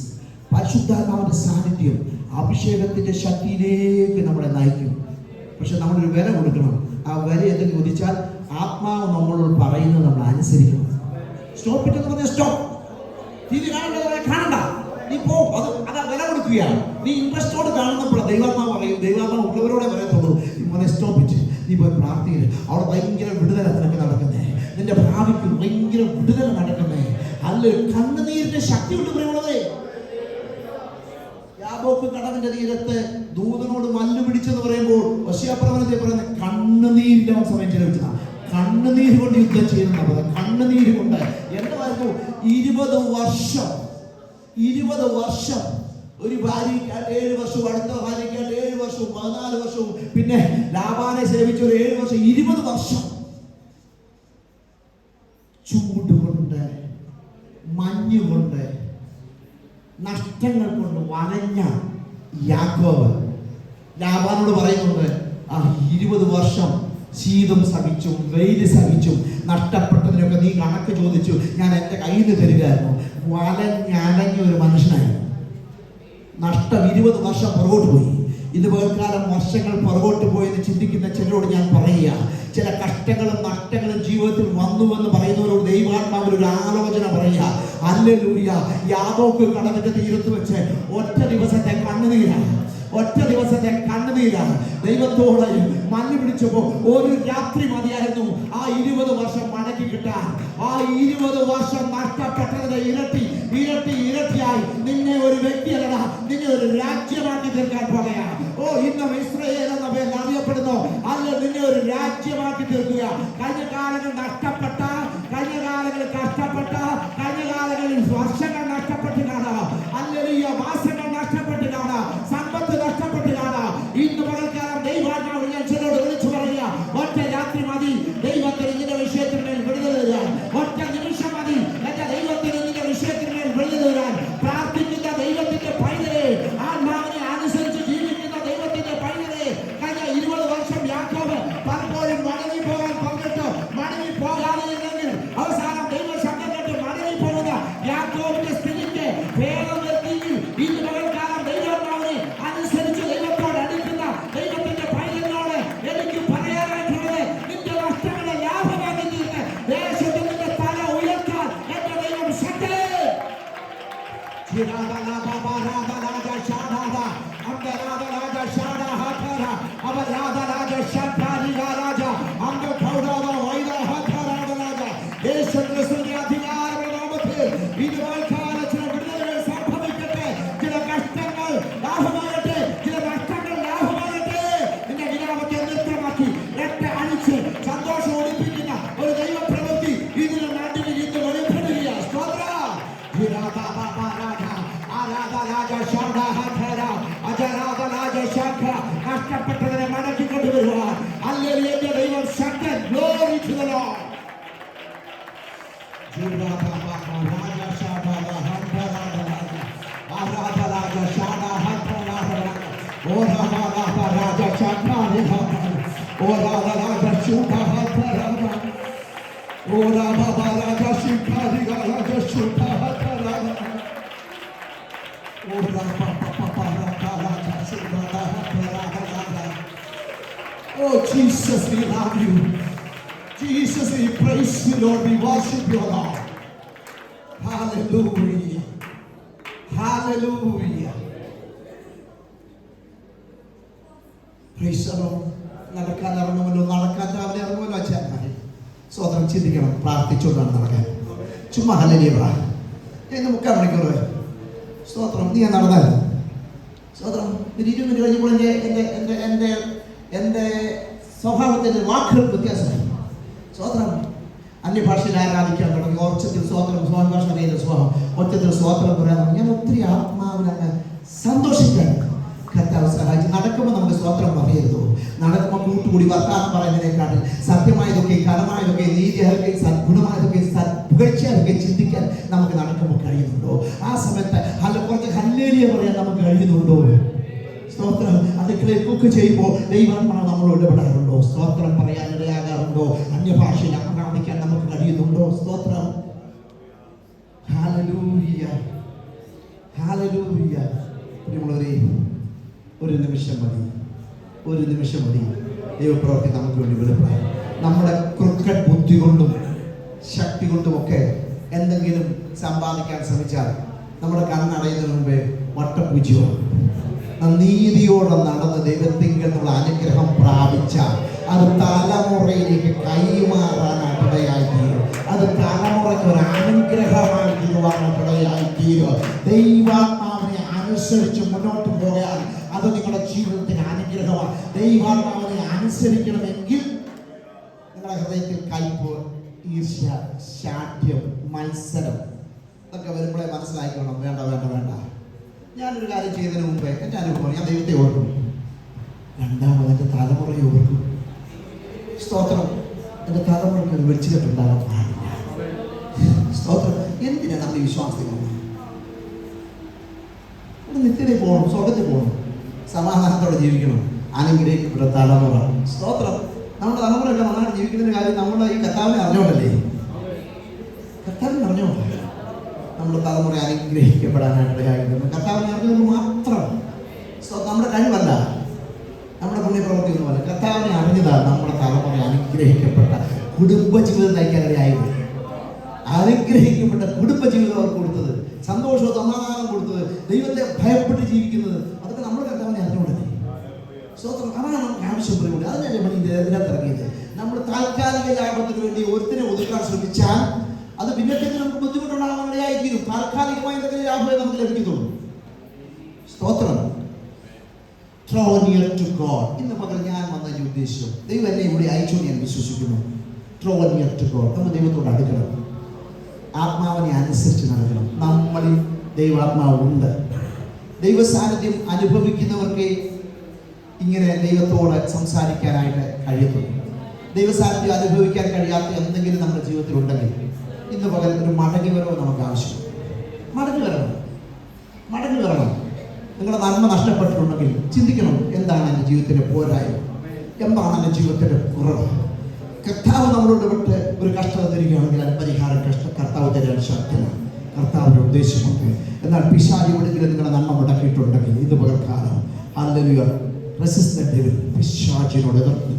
പരിശുദ്ധാത്മാവിന്റെ സാന്നിധ്യം അഭിഷേകത്തിന്റെ ശക്തിയിലേക്ക് നമ്മളെ നയിക്കും. പക്ഷെ നമ്മളൊരു വില കൊടുക്കണം. ആ വില എന്തെങ്കിലും ഉദിച്ചാൽ ആത്മാവ് നമ്മളോട് പറയുന്നത് നമ്മൾ അനുസരിക്കണം. സ്റ്റോപ്പ് ഇറ്റ് എന്ന് പറഞ്ഞാൽ സ്റ്റോപ്പ്. ടി വി കാണേണ്ടത് കാണണ്ട, നീ പോ. അത് വില കൊടുക്കുകയാണ്. നീ ഇൻട്രസ്റ്റോട് കാണുന്നപ്പോഴാണ് ദൈവാത്മാവ് പറയും, ദൈവാത്മാവ് ഉള്ളവരോടെ പറയത്തുള്ളൂ, മോനെ സ്റ്റോപ്പ് ഇറ്റ്, നീ പോയി പ്രാർത്ഥിക്കുക. അവിടെ ഭയങ്കര വിടുതല നിനക്ക് നടക്കുന്നേ, നിന്റെ ഭാവിക്ക് ഭയങ്കര വിടുതല നടക്കുന്നേ. അല്ല, കണ്ണുനീരിന്റെ ശക്തി കൊണ്ട് പറയുന്നത്. യാബോക്ക് കടവിന്റെ തീരത്ത് ദൂതനോട് മല്ല് പിടിച്ചെന്ന് പറയുമ്പോൾ ഹോശേയ-പ്രവചനത്തിൽ പറയുന്ന കണ്ണുനീരിന്റെ സമയം ചെലവിച്ചതാണ്. കണ്ണുനീര് കൊണ്ട് യുദ്ധം ചെയ്യുന്ന കണ്ണുനീര് കൊണ്ട്. എന്തായിരുന്നു 20 വർഷം, 20 വർഷം. ഒരു ഭാര്യയ്ക്കായിട്ട് 7 വർഷവും, അടുത്ത ഭാര്യയ്ക്കായിട്ട് 7 വർഷവും, 14 വർഷവും, പിന്നെ ലാബാനെ സേവിച്ച ഒരു 7 വർഷം, 20 വർഷം. ചൂട് കൊണ്ട്, മഞ്ഞുകൊണ്ട്, നഷ്ടങ്ങൾ കൊണ്ട് വലഞ്ഞ യാക്കോബ് ലാബാനോട് പറയുന്നുണ്ട്, ആ 20 വർഷം ശീതം സഹിച്ചും വെയിൽ സഹിച്ചും നഷ്ടപ്പെട്ടതിനൊക്കെ നീ കണക്ക് ചോദിച്ചു, ഞാൻ എൻ്റെ കയ്യിൽ നിന്ന് തരികയായിരുന്നു. വലഞ്ഞലഞ്ഞ ഒരു മനുഷ്യനായിരുന്നു. നഷ്ടം 20 വർഷം പുറകോട്ട് പോയി. ഇതുപോൽക്കാലം വർഷങ്ങൾ പുറകോട്ട് പോയെന്ന് ചിന്തിക്കുന്ന ചിലരോട് ഞാൻ പറയുക, ചില കഷ്ടങ്ങളും നഷ്ടങ്ങളും ജീവിതത്തിൽ വന്നുവെന്ന് പറയുന്നവരോട് ദൈവാത്മാവിൽ ഒരു ആലോചന പറയുക. ഹല്ലേലൂയ. യാബോക്ക് കടവിന്റെ തീരത്ത് വെച്ച് ഒറ്റ ദിവസത്തെ കണ്ണുനീരാണ്, ഒറ്റ ദിവസത്തെ കണ്ണുനീരാണ്. ദൈവത്തോട് മഞ്ഞ് പിടിച്ചപ്പോ ഒരു രാത്രി മതിയായിരുന്നു ആ 20 വർഷം മടക്കി കിട്ടാൻ. ആ 20 വർഷം നഷ്ടപ്പെട്ടതിന്റെ ഇരട്ടി ഇരട്ടി ഇരട്ടിയായി നിന്നെ ഒരു വ്യക്തിയല്ല, നിന്നെ ഒരു രാജ്യമാക്കി തീർക്കാൻ പോകുകയാണ്. ഓ, ഇന്നും ഇസ്രായേൽ എന്ന പേരിൽ അറിയപ്പെടുന്നു. അല്ല, നിന്നെ ഒരു രാജ്യമാക്കി തീർക്കുക. കഴിഞ്ഞ കാലങ്ങൾ നഷ്ടപ്പെട്ട, കഴിഞ്ഞ കാലങ്ങളിൽ കഷ്ടപ്പെട്ട, കഴിഞ്ഞ കാലങ്ങളിൽ വർഷങ്ങൾ നഷ്ടപ്പെട്ട് കാണാം, അല്ലെങ്കിൽ മാസങ്ങൾ നഷ്ടപ്പെട്ട് കാണാം, സമ്പത്ത് നഷ്ടപ്പെട്ട് കാണാം. ഇന്ന് പകൽക്കാലം ദൈവാത്മാവ് ഞാൻ ചിലരോട് വിളിച്ചു പറയുക, ഒറ്റ രാത്രി മതി ദൈവത്തിന് ഇതിന്റെ വിഷയത്തിന്മേൽ വിടുതൽ തരാൻ. ഒറ്റ നിമിഷം മതി എന്റെ ദൈവത്തിന് ഇതിന്റെ വിഷയത്തിന്മേൽ വിടുതൽ തരാൻ. പ്രാർത്ഥിക്കുന്ന ദൈവത്തിന്റെ പൈതലെ, ആത്മാവിനെ അനുസരിച്ച് ജീവിക്കുന്ന ദൈവത്തിന്റെ പൈതലെ. കഴിഞ്ഞ 20 വർഷം യാക്കോബ് പലപ്പോഴും മടങ്ങി പോകാൻ പറഞ്ഞിട്ട് മടങ്ങി പോകാതെ ഇരുന്നെങ്കിൽ അവസാനം ദൈവ ശബ്ദം കേട്ട് മടങ്ങി പോകുന്ന യാക്കോബിന്റെ സ്ഥിതിക്ക് ഭേദം വരുത്തിയെങ്കിൽ ഇന്ന് പകൽക്കാലം ദൈവാത്മാവിനെ അനുസരിച്ച് ദൈവത്തോട് അടുക്കുന്ന ദൈവത്തിന്റെ പൈതലിനോട് എനിക്ക് പറയാനായിട്ടുള്ളത്, നിന്റെ നഷ്ടങ്ങളെ ലാഭമാക്കി തീർന്ന് ദേശത്ത് നിന്റെ തല ഉയർത്താൻ എന്റെ ദൈവം ശക്തൻ. സംഭവിക്കട്ടെ, ചില കഷ്ടങ്ങൾ ലാഭമാകട്ടെ, ചില നഷ്ടങ്ങൾ ലാഭമാകട്ടെ. നിന്റെ വിരാമത്തെ നൃത്തമാക്കി രക്ത അണിച്ച് സന്തോഷം ഒളിപ്പിക്കുന്ന ഒരു ദൈവ പ്രവൃത്തി ഇതിന് നാട്ടിൽ ഇന്ന് വെളിപ്പെടുകയാണ്. നഷ്ടപ്പെട്ടതിനെ മടക്കിക്കൊണ്ടുവരുവാൻ അല്ലെങ്കിൽ എന്റെ ദൈവം ശക്തൻ. Glory to the Lord. Oh Jesus, we love you. Jesus, we praise you, Lord. We worship you, Lord. Hallelujah. Hallelujah. Praise the Lord. നടക്കാൻ ഇറങ്ങുമല്ലോ, നടക്കാൻ രാവിലെ ഇറങ്ങുമല്ലോ. അച്ഛന്മാരെ സ്വതന്ത്രം ചിന്തിക്കണം, പ്രാർത്ഥിച്ചുകൊണ്ടാണ് നടക്കാൻ. ചുമ്മാ ഹല്ലേലൂയ പറ. ഇന്ന് 3/4 മണിക്കൂർ സ്തോത്രം. നീ നടന്നായിരുന്നു സ്തോത്രം. 20 മിനിറ്റ് കഴിഞ്ഞപ്പോൾ എൻ്റെ സ്വഭാവത്തിൻ്റെ വാക്കുകൾ വ്യത്യാസമായി. സ്തോത്രം. അന്യഭാഷയിൽ ആരാധിക്കാൻ തുടങ്ങി. ഒച്ചത്തിൽ സ്തോത്രം, ഭാഷ അറിയുന്ന സ്വഭാവം, ഒച്ചത്തിൽ സ്തോത്രം പറയാൻ തുടങ്ങി. ഞാൻ ഒത്തിരി ആത്മാവിനങ്ങ് സന്തോഷിക്കാൻ കർത്താവ് സഹായിച്ചു. നടക്കുമ്പോൾ നമുക്ക് സ്തോത്രം പറയരുതോ? നടക്കുമ്പോൾ കൂട്ടുകൂടി വർത്താനം പറയുന്നതിനെക്കാട്ടിൽ സത്യമായതൊക്കെ, കടമായതൊക്കെ, നീതിയായതൊക്കെ, സദ്ഗുണമായതൊക്കെ, പുകഴ്ചയൊക്കെ ചിന്തിക്കാൻ നമുക്ക് നടക്കുമ്പോൾ കഴിയുന്നുണ്ടോ? ആ സമയത്ത് കുറച്ച് ഹല്ലേലൂയ പറയാൻ നമുക്ക് കഴിയുന്നുണ്ടോ? സ്തോത്രം. അടുക്കളയിൽ കുക്ക് ചെയ്യുമ്പോൾ ദൈവാത്മാവ് നമ്മളോട് ഇടപെടാറുണ്ടോ? സ്തോത്രം പറയാൻ ഇടയാകാറുണ്ടോ? അന്യഭാഷയിൽ ആരാധിക്കാൻ നമുക്ക് കഴിയുന്നുണ്ടോ? സ്തോത്രം. Hallelujah, hallelujah. പ്രിയമുള്ളവരെ, ഒരു നിമിഷം മതി, ഒരു നിമിഷം മതി ദൈവപ്രവൃത്തി നമുക്ക് വേണ്ടി വെളിപ്പെടാൻ. നമ്മുടെ ക്രിക്കറ്റ് ബുദ്ധി കൊണ്ടും ശക്തി കൊണ്ടുമൊക്കെ എന്തെങ്കിലും സമ്പാദിക്കാൻ ശ്രമിച്ചാൽ നമ്മുടെ കണ്ണടയുന്നതിന് മുമ്പേ വട്ടപൂജ്യമാണ്. നീതിയോടെ നടന്ന് ദൈവത്തിനുള്ള അനുഗ്രഹം പ്രാപിച്ച അത് തലമുറയിലേക്ക് കൈമാറാനായിട്ട് ഇടയായിത്തീരും. അത് തലമുറയ്ക്ക് ഒരു അനുഗ്രഹമായി തീരുവാനായിട്ട് ഇടയായിത്തീരും. ദൈവാത്മാവിനെ അനുസരിച്ച് മുന്നോട്ട് പോയാൽ അത് നിങ്ങളുടെ ജീവിതത്തിന് അനുഗ്രഹമാണ്. ദൈവാത്മാവിനെ അനുസരിക്കണമെങ്കിൽ നിങ്ങളുടെ ഹൃദയത്തിൽ കയ്പ്, ഈർഷ്യ, ശാഠ്യം, മത്സരം ഇതൊക്കെ വരുമ്പോഴേ മനസ്സിലാക്കണം. വേണ്ട വേണ്ട വേണ്ട. ഞാനൊരു കാര്യം ചെയ്തതിന് മുമ്പേ എൻ്റെ അനുഭവം, ഞാൻ ദൈവത്തെ ഓർക്കും. രണ്ടാമത് എൻ്റെ തലമുറയെ ഓർക്കും. സ്തോത്രം. എൻ്റെ തലമുറയ്ക്ക് ഒരു വെച്ചുകെട്ടുണ്ടാകാൻ പാടില്ല. സ്തോത്രം. എന്തിനാണ് നമ്മുടെ വിശ്വാസത്തിൽ നിത്യതയിൽ പോകണം, സ്വർഗത്തിൽ പോകണം, സമാധാനത്തോടെ ജീവിക്കണം, അനുഗ്രഹിക്കപ്പെട്ട തലമുറ. സ്തോത്രം. നമ്മുടെ തലമുറയൊക്കെ നന്നായിട്ട് ജീവിക്കുന്നതിന് കാര്യം നമ്മുടെ ഈ കർത്താവിനെ അറിഞ്ഞോണ്ടല്ലേ. കർത്താവിനെ അറിഞ്ഞോണ്ട് നമ്മുടെ തലമുറ അനുഗ്രഹിക്കപ്പെടാനായിട്ട് കാര്യമാണ്. കർത്താവിനെ അറിഞ്ഞത് മാത്രം നമ്മുടെ കഴിവല്ല, നമ്മുടെ പുണ്യപ്രവൃത്തിയൊന്നുമല്ല. കർത്താവിനെ അറിഞ്ഞതാണ് നമ്മുടെ തലമുറ അനുഗ്രഹിക്കപ്പെട്ട കുടുംബജീവിതം നയിക്കാനിടയായത്. അനുഗ്രഹിക്കപ്പെട്ട കുടുംബജീവിതം അവർ കൊടുത്തത്, സന്തോഷവും സമാധാനം കൊടുത്തത്, ദൈവത്തെ ഭയപ്പെട്ട് ജീവിക്കുന്നത്, അതൊക്കെ നമ്മൾ കർത്താവിനെ അറിഞ്ഞുകൊണ്ടല്ലേ. സ്തോത്രം. അതാണ് നമുക്ക് ആവശ്യപ്പെടുന്നത്. അതിനല്ലേ നമ്മൾ ഇതിനകത്തിറങ്ങിയത്. നമ്മൾ താൽക്കാലിക ലാഭത്തിന് വേണ്ടി ഒരുത്തിനെ ഒതുക്കാൻ ശ്രമിച്ചാൽ അത് പിന്നത്തേക്ക് നമുക്ക് ബുദ്ധിമുട്ടുണ്ടാകാനിടയായിത്തീരും. താൽക്കാലികമായി എന്തെങ്കിലും ലാഭമേ നമുക്ക് ലഭിക്കത്തുള്ളൂ. സ്തോത്രം. Draw near to God. ഇന്ന് പകൽ ഞാൻ വന്നതിന്റെ ഉദ്ദേശം, ദൈവം എന്നെ ഇവിടെ അയച്ചു ഞാൻ വിശ്വസിക്കുന്നു. Draw near to God. നമ്മൾ ദൈവത്തോട് അടുക്കണം, ആത്മാവിനെ അനുസരിച്ച് നടക്കണം. നമ്മളിൽ ദൈവാത്മാവുണ്ട്. ദൈവ സാന്നിധ്യം അനുഭവിക്കുന്നവർക്ക് ഇങ്ങനെ ദൈവത്തോട് സംസാരിക്കാനായിട്ട് കഴിയത്തുള്ളൂ. ദൈവ സാന്നിധ്യം അനുഭവിക്കാൻ കഴിയാത്ത എന്തെങ്കിലും നമ്മുടെ ജീവിതത്തിൽ ഉണ്ടെങ്കിൽ ഇന്ന് പകൽ ഒരു മടങ്ങി വരവ് നമുക്ക് ആവശ്യം. മടങ്ങി വരണം. നിങ്ങളുടെ നന്മ നഷ്ടപ്പെട്ടിട്ടുണ്ടെങ്കിൽ ചിന്തിക്കണം, എന്താണ് എൻ്റെ ജീവിതത്തിൻ്റെ പോരായ്മ, എന്താണ് എൻ്റെ ജീവിതത്തിൻ്റെ കുറവ്. കർത്താവ് നമ്മളോട് വിട്ട് ഒരു കഷ്ടത തരികയാണെങ്കിൽ അത് പരിഹാരം കർത്താവ് തരാൻ ശക്തമാണ്. കർത്താവിൻ്റെ ഉദ്ദേശമുണ്ട്. എന്നാൽ പിശാചി എവിടെയെങ്കിലും നിങ്ങളുടെ നന്മ മുടക്കിയിട്ടുണ്ടെങ്കിൽ ഇത് പകർക്കാലം ഹല്ലേലൂയ, റെസിസ്റ്റ് ദ ഡെവിൾ. പിശാചിനോട് എതിർത്ത്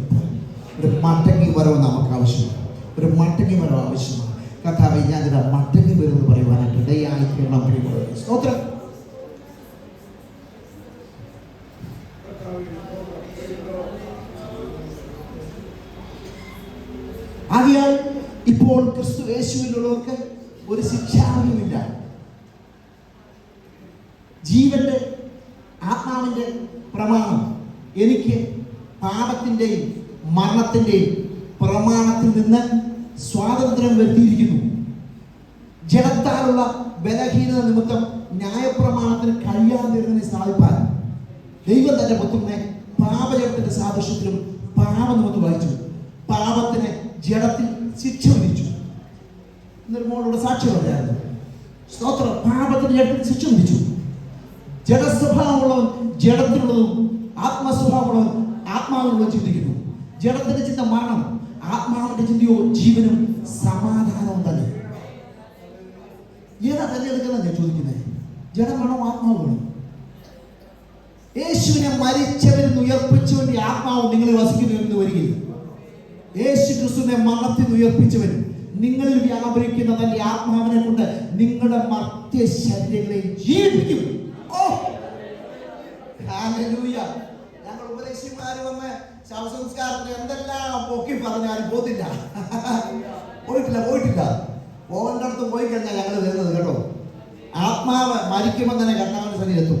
ഒരു മടങ്ങി വരവ് നമുക്ക് ആവശ്യമാണ്. ഒരു മടങ്ങി വരവ് ആവശ്യമാണ്. കർത്താവേ, ഞാനിതാ മടങ്ങി വരുമെന്ന് പറയുവാനായിട്ട് ദയായിരിക്കണം. പ്രിയമുള്ളവരെ, സ്തോത്രം. ആകയാൽ ഇപ്പോൾ ക്രിസ്തു യേശുവിലുള്ളവർക്ക് ഒരു ശിക്ഷാവിധിയുമില്ല. ജീവന്റെ ആത്മാവിന്റെ പ്രമാണം എനിക്ക് പാപത്തിന്റെയും മരണത്തിന്റെയും പ്രമാണത്തിൽ നിന്ന് സ്വാതന്ത്ര്യം വരുത്തിയിരിക്കുന്നു. ജഡത്താലുള്ള ബലഹീനത നിമിത്തം ന്യായപ്രമാണത്തിന് കഴിയാതിരുന്നതിനെ സ്ഥാപിപ്പാൻ ദൈവം തന്റെ പുത്രനെ പാപജടത്തിന്റെ സാദൃശ്യത്തിലും പാപനിമിത്തം വഹിച്ചു. പാപത്തിന് ജഡത്തിൽ ശിക്ഷ വിധിച്ചു. മോളോട് സാക്ഷ്യം പറയായിരുന്നു. സ്തോത്രം. പാപത്തിന് ജഡത്തിൽ ശിക്ഷ വിധിച്ചു. ജഡസ്വഭാവമുള്ളവൻ ജഡത്തിലുള്ളതും ആത്മസ്വഭാവമുള്ളവൻ ആത്മാവിനുള്ളതും ചിന്തിക്കുന്നു. ജഡത്തിന്റെ ചിന്ത മരണം, ആത്മാവിന്റെ ചിന്തയോ ജീവനും സമാധാനവും തന്നെ. ഏതാ തെരഞ്ഞെടുക്കുന്ന ഞാൻ ചോദിക്കുന്നത്? ജഡം വേണോ ആത്മാവ് വേണോ? യേശുവിനെ മരിച്ചവരിൽ നിന്ന് ഉയർപ്പിച്ചവന്റെ ആത്മാവ് നിങ്ങളിൽ വസിക്കുന്നു എന്ന് വരികയും യേശു ക്രിസ്തുവിനെ മരണത്തിൽ നിന്ന് ഉയർപ്പിച്ചവൻ നിങ്ങളിൽ വ്യാപരിക്കുന്ന തന്റെ ആത്മാവിനെ കൊണ്ട് നിങ്ങളുടെ മർത്യ ശരീരങ്ങളെ ജീവിപ്പിക്കും. ഞങ്ങൾ ഉപദേശിമാര് വന്ന് ശവസംസ്കാരത്തിന് എന്തെല്ലാം പൊക്കി പറഞ്ഞാലും പോയിട്ടില്ല. പോകേണ്ട അടുത്ത് പോയി കഴിഞ്ഞാൽ ഞങ്ങൾ വരുന്നത് കേട്ടോ. ആത്മാവ് മരിക്കുമ്പോൾ തന്നെ കർത്താവിന്റെ സന്നിധിയെത്തും.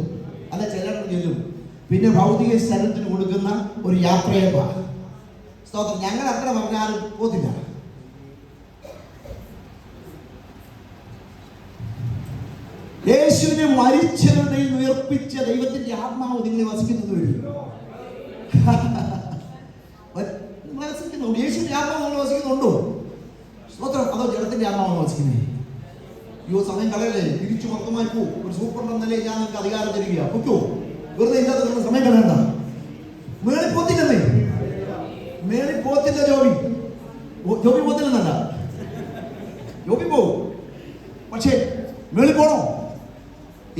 അല്ല, ചിലർ ചെല്ലും. പിന്നെ ഭൗതിക സ്ഥലത്തിന് കൊടുക്കുന്ന ഒരു യാത്രയപ്പാ. സ്തോത്രം. ഞങ്ങൾ അത്ര പറഞ്ഞാലും പോത്തില്ല. യേശുവിനെ മരിച്ചവരുടെ ഉയർപ്പിച്ച ദൈവത്തിന്റെ ആത്മാവ് നിങ്ങളെ വസിക്കുന്നത് വഴി വസിക്കുന്നുണ്ട്. യേശുവിന്റെ ആത്മാവ് നിങ്ങൾ വസിക്കുന്നുണ്ടോ? സ്തോത്രം. അതോ ജഡത്തിന്റെ ആത്മാവ് വസിക്കുന്നേ? സമയം കളയല്ലേ, തിരിച്ചു മൊത്തമായി പോ. ഒരു സൂപ്രണ്ട് എന്നല്ലേ ഞാൻ നിങ്ങൾക്ക് അധികാരം തരിക. പൊക്കോ, വെറുതെ ഇല്ലാത്ത നിങ്ങൾ സമയം കളയണ്ട. മേളിൽ പോത്തില്ലെന്നേ, മേളിൽ പോത്തില്ല. ജോബി പോത്തില്ലെന്നല്ല, ജോബി പോവും. പക്ഷേ മേളിൽ പോണോ?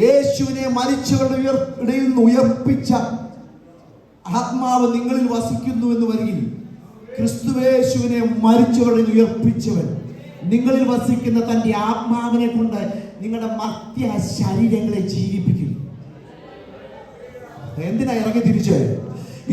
യേശുവിനെ മരിച്ചവരുടെ ഇടയിൽ നിന്ന് ഉയർപ്പിച്ച ആത്മാവ് നിങ്ങളിൽ വസിക്കുന്നു എന്ന് വരികയും ക്രിസ്തുവേശുവിനെ മരിച്ചവരിൽ ഉയർപ്പിച്ചവൻ നിങ്ങളിൽ വസിക്കുന്ന തന്റെ ആത്മാവിനെ കൊണ്ട് നിങ്ങളുടെ മർത്യ ശരീരങ്ങളെ ജീവിപ്പിക്കും. എന്തിനാ ഇറങ്ങി തിരിച്ച്?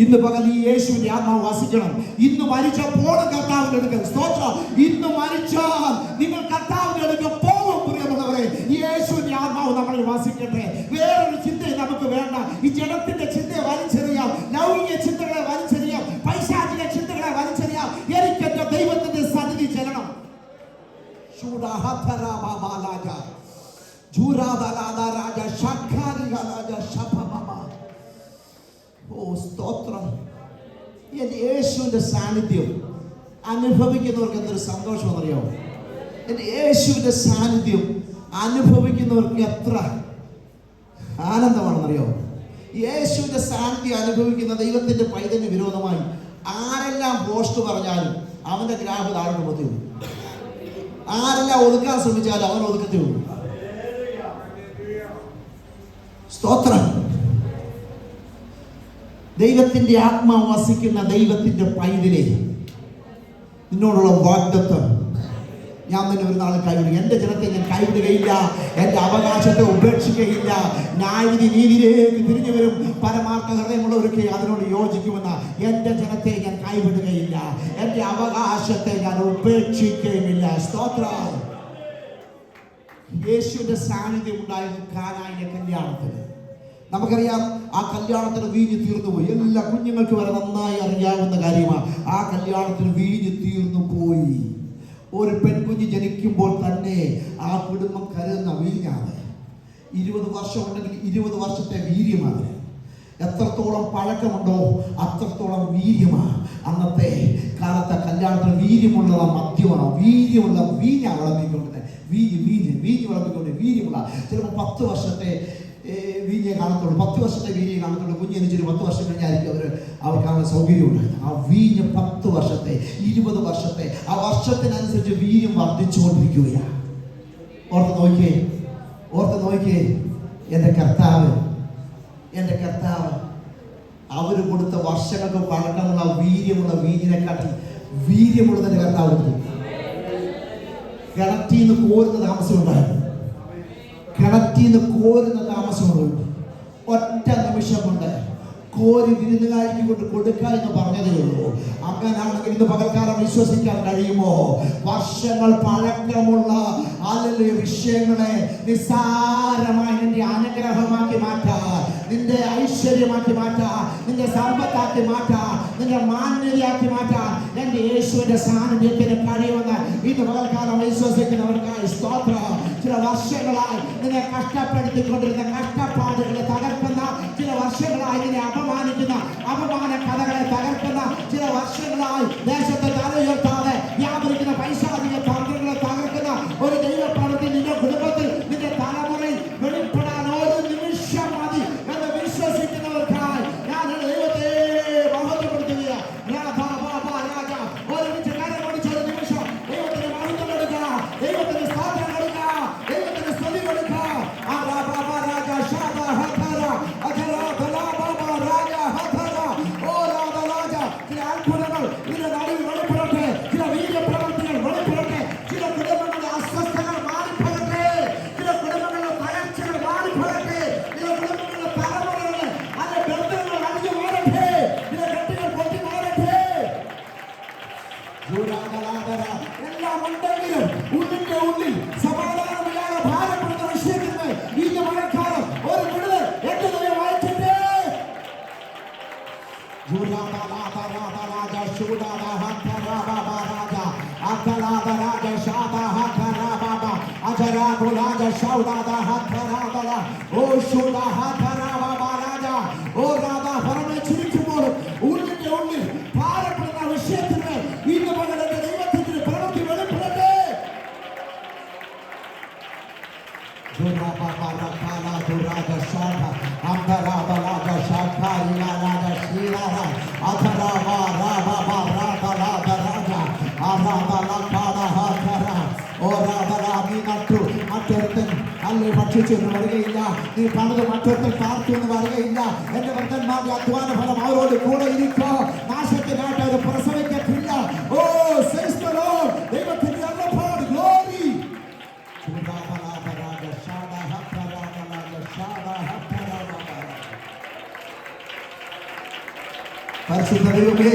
ഇന്ന് പകൽ ഈ യേശുവിന്റെ ആത്മാവ് വസിക്കണം. ഇന്ന് മരിച്ചപ്പോൾ കർത്താവിന്റെ അടുക്കൽ സ്തോത്രം. ഇന്ന് മരിച്ചാൽ നിങ്ങൾ കർത്താവിന്റെ അടുക്കൽ പോകും. പ്രിയമുള്ളവരെ, ഈ യേശുവിന്റെ ആത്മാവ് നമ്മളിൽ വസിക്കട്ടെ. വേറൊരു ചിന്തയും നമുക്ക് വേണ്ട. ഈ ജഡത്തിന്റെ ചിന്തയെ വലിച്ചെറിയാം, ലൗകിക ചിന്തകളെ വലിച്ചെറിയാം, പൈശാചിക ചിന്തകളെ വലിച്ചെറിയാം. എനിക്ക് എന്റെ ദൈവത്തിന്റെ സന്നിധി ചെല്ലണം. സ്തോത്രം. യേശുവിന്റെ സാന്നിധ്യം അനുഭവിക്കുന്നവർക്ക് എന്തൊരു സന്തോഷമെന്നറിയാമോ? യേശുവിന്റെ സാന്നിധ്യം അനുഭവിക്കുന്നവർക്ക് എത്ര ആനന്ദമാണെന്നറിയാമോ? യേശുവിന്റെ സാന്നിധ്യം അനുഭവിക്കുന്ന ദൈവത്തിന്റെ പൈതന് വിരോധമായി ആരെല്ലാം പോസ്റ്റ് പറഞ്ഞാലും അവന്റെ ഗ്രാഫ് താഴോട്ട് പോകത്തേ ഉള്ളൂ. ആരെല്ലാം ഒതുക്കാൻ ശ്രമിച്ചാലും അവൻ ഒതുക്കത്തേ ഉള്ളൂ. സ്തോത്രം. ദൈവത്തിന്റെ ആത്മാവ് വസിക്കുന്ന ദൈവത്തിന്റെ പൈതലെ, നിന്നോടുള്ള വാഗ്ദത്തം, ഞാൻ തന്നെ ഒരു നാൾ കൈവിടുക. എൻ്റെ ജനത്തെ ഞാൻ കൈവിടുകയില്ല, എൻ്റെ അവകാശത്തെ ഉപേക്ഷിക്കുകയില്ല. ന്യായവിധി നീതിയിലേക്ക് തിരിഞ്ഞു വരും. പരമാർത്ഥ ഹൃദയമുള്ളവർക്ക് അതിനോട് യോജിക്കുമെന്ന എൻ്റെ ജനത്തെ ഞാൻ കൈവിടുകയില്ല, എൻ്റെ അവകാശത്തെ ഞാൻ ഉപേക്ഷിക്കുകയുമില്ല. സ്തോത്രം. യേശുവിന്റെ സാന്നിധ്യം ഉണ്ടായിരുന്നു കാനായിലെ കല്യാണത്തിന്. നമുക്കറിയാം, ആ കല്യാണത്തിന് വീഞ്ഞ് തീർന്നു പോയി. എല്ലാ കുഞ്ഞുങ്ങൾക്ക് വരെ നന്നായി അറിയാവുന്ന കാര്യമാണ്. ആ കല്യാണത്തിന് വീഞ്ഞ് തീർന്നു പോയി. ഒരു പെൺകുഞ്ഞ് ജനിക്കുമ്പോൾ തന്നെ ആ കുടുംബം കരുതുന്ന വീഞ്ഞാണ്. 20 വർഷം ഉണ്ടെങ്കിൽ 20 വർഷത്തെ വീര്യമാണ്. എത്രത്തോളം പഴക്കമുണ്ടോ അത്രത്തോളം വീര്യമാണ്. അന്നത്തെ കാലത്തെ കല്യാണത്തിന് വീര്യമുള്ള മദ്യമാണ്, വീര്യമുള്ള വീഞ്ഞാണ് വിളമ്പിക്കൊണ്ടിരുന്നത്. വീഞ്ഞ് വിളമ്പിക്കൊണ്ട് വീര്യമുള്ള ചിലപ്പോൾ 10 വർഷത്തെ വീഞ്ഞെ കാണത്തുള്ളൂ, 10 വർഷത്തെ വീഞ്ഞെ കാണത്തുള്ളൂ. കുഞ്ഞ് ജനിച്ചൊരു 10 വർഷം കഴിഞ്ഞായിരിക്കും അവർക്ക് അവരുടെ സൗകര്യം ഉണ്ടായിരുന്നു. ആ വീഞ്ഞ് 10 വർഷത്തെ 20 വർഷത്തെ ആ വർഷത്തിനനുസരിച്ച് വീര്യം വർദ്ധിച്ചുകൊണ്ടിരിക്കുകയാണ്. ഓർത്ത് നോക്കിയേ എൻ്റെ കർത്താവ് അവർ കൊടുത്ത വർഷങ്ങൾക്ക് പഴക്കമുള്ള വീര്യമുള്ള വീഞ്ഞിനെക്കാട്ടി വീര്യമുള്ളതിൻ്റെ കർത്താവ് കൊടുത്തു. കിണറ്റിൽ നിന്ന് കോരുന്ന താമസമുണ്ടായിരുന്നു. ഒറ്റ നിമിഷം കൊണ്ട് കോരി വിരുന്നുകാരിക്ക് കൊണ്ട് കൊടുക്കുക എന്ന് പറഞ്ഞതേ ഉള്ളൂ. അങ്ങനാണെങ്കിൽ ഇന്ന് പകൽക്കാലം വിശ്വസിക്കാൻ കഴിയുമോ? വർഷങ്ങൾ പഴക്കമുള്ള വിഷയങ്ങളെ നിസ്സാരമായി നിന്റെ അനുഗ്രഹമാക്കി മാറ്റാൻ, നിന്റെ ഐശ്വര്യമാക്കി മാറ്റാൻ, നിന്റെ സമ്പത്താക്കി മാറ്റാൻ, നിന്റെ മാന്യതയാക്കി മാറ്റാൻ എന്റെ യേശുവിന്റെ സാന്നിധ്യത്തിന് കഴിയുമെന്ന് ഇന്ന് പകൽക്കാലം വിശ്വസിക്കുന്നവർക്കായി സ്തോത്രം. ചില വർഷങ്ങളായി നിന്നെ കഷ്ടപ്പെടുത്തിക്കൊണ്ടിരുന്ന കഷ്ടപ്പാടുകളെ തകർക്കുന്ന, ചില വർഷങ്ങളായി നിന്നെ അപമാനിക്കുന്ന അപമാന കഥകളെ തകർക്കുന്ന, ചില വർഷങ്ങളായി ദേശത്തെ തലയുയർത്താതെ വ്യാപരിക്കുന്ന പൈശാചിക തന്ത്രങ്ങളെ തകർക്കുന്ന ഒരു ദൈവപ്രവൃത്തി നിന്റെ കുടുംബത്തിൽ, നിന്റെ തലമുറയിൽ വെളിപ്പെടാൻ ഒരു നിമിഷം മതി എന്ന് വിശ്വസിക്കുന്നവർക്കായി ഞാൻ ദൈവത്തെ മഹത്വപ്പെടുത്തുകയാണ്. ഒരുമിച്ച് കരം ഓടിച്ചൊരു നിമിഷം ദൈവത്തിന് മഹത്വം കൊടുക്കുക, ദൈവത്തിന് സ്തോത്രം കൊടുക്കുക, ദൈവത്തിന് സ്തുതി കൊടുക്കുക. ചില അത്ഭുതങ്ങൾ ഇതിന്റെ നടുവിൽ വെളിപ്പെടട്ടെ, ചില വീര്യപ്രവർത്തികൾ വെളിപ്പെടട്ടെ, ചില കുടുംബങ്ങളുടെ അസ്വസ്ഥകൾ മാറിപ്പോകട്ടെ, ചില കുടുംബങ്ങളുടെ തകർച്ചകൾ മാറിപ്പോകട്ടെ, ചില കുടുംബങ്ങളുടെ തലമുറകൾ അതിന്റെ ബന്ധങ്ങൾ അടിഞ്ഞു മാറട്ടെ, ചില കെട്ടുകൾ പൊട്ടി മാറട്ടെ. എല്ലാം ഉണ്ടെങ്കിലും ഉള്ളിന്റെ ഉള്ളിൽ സമാധാനമില്ലാതെ ഭാരപ്പെടുന്ന വിഷയത്തിന് ഈ മഴക്കാലം ഒരു വിടുതൽ എന്റെ ദൈവം വായിച്ചിട്ടേ. ചിരിക്കുമ്പോഴും ഉള്ളിന്റെ ഉള്ളിൽ ഭാരപ്പെടുന്ന വിഷയത്തിന് ഇന്ന് പകൽ എന്റെ ദൈവത്തിന്റെ പ്രവൃത്തി വെളിപ്പെടട്ടെ. മറ്റൊരുത്തൻ അല്ലെ ഭക്ഷിച്ചെന്ന് വരികയില്ല, നീ പണിത് മറ്റൊരുത്തൻ പാർത്തു എന്ന് വരികയില്ല. എന്റെ ഭക്തന്മാരുടെ അധ്വാന ഫലം അവരോട് കൂടെ ഇരിക്കോ. നാശത്തിനായിട്ട് അവർ പ്രസവിക്കത്തില്ല, പരിശുദ്ധ ദൈവമേ,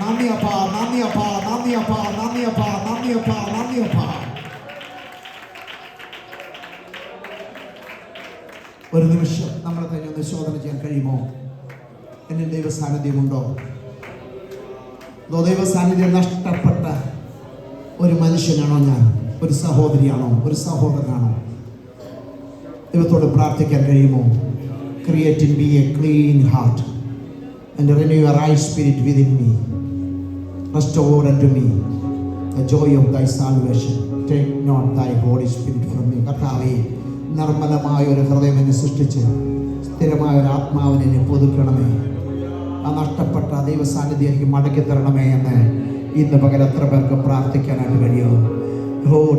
നന്ദി അപ്പാ, നന്ദി അപ്പാ, നന്ദി അപ്പാ, നന്ദി അപ്പാ, നന്ദി അപ്പാ, നന്ദി അപ്പാ. ഒരു നിമിഷം നമ്മളെ തന്നെ ഒന്ന് ശോധന ചെയ്യാൻ കഴിയുമോ? എന്നിൽ ദൈവ സാന്നിധ്യമുണ്ടോ? ദൈവ സാന്നിധ്യം നഷ്ടപ്പെട്ട ഒരു മനുഷ്യനാണോ ഞാൻ? ഒരു സഹോദരിയാണോ? ഒരു സഹോദരനാണോ? ദൈവത്തോട് പ്രാർത്ഥിക്കാൻ കഴിയുമോ? Create in me a clean heart and renew a right spirit within me. Restore unto me the joy of thy salvation. Take not thy Holy Spirit from me. കർത്താവേ, നിർമ്മലമായ ഒരു ഹൃദയം എന്നെ സൃഷ്ടിച്ച് സ്ഥിരമായ ഒരു ആത്മാവിനെ എന്നെ പുതുക്കണമേ. ആ നഷ്ടപ്പെട്ട ദൈവ സാന്നിധ്യം എനിക്ക് മടക്കി തരണമേ എന്ന് ഇന്ന് പകൽ എത്ര പേർക്ക് പ്രാർത്ഥിക്കാനായിട്ട് കഴിയും?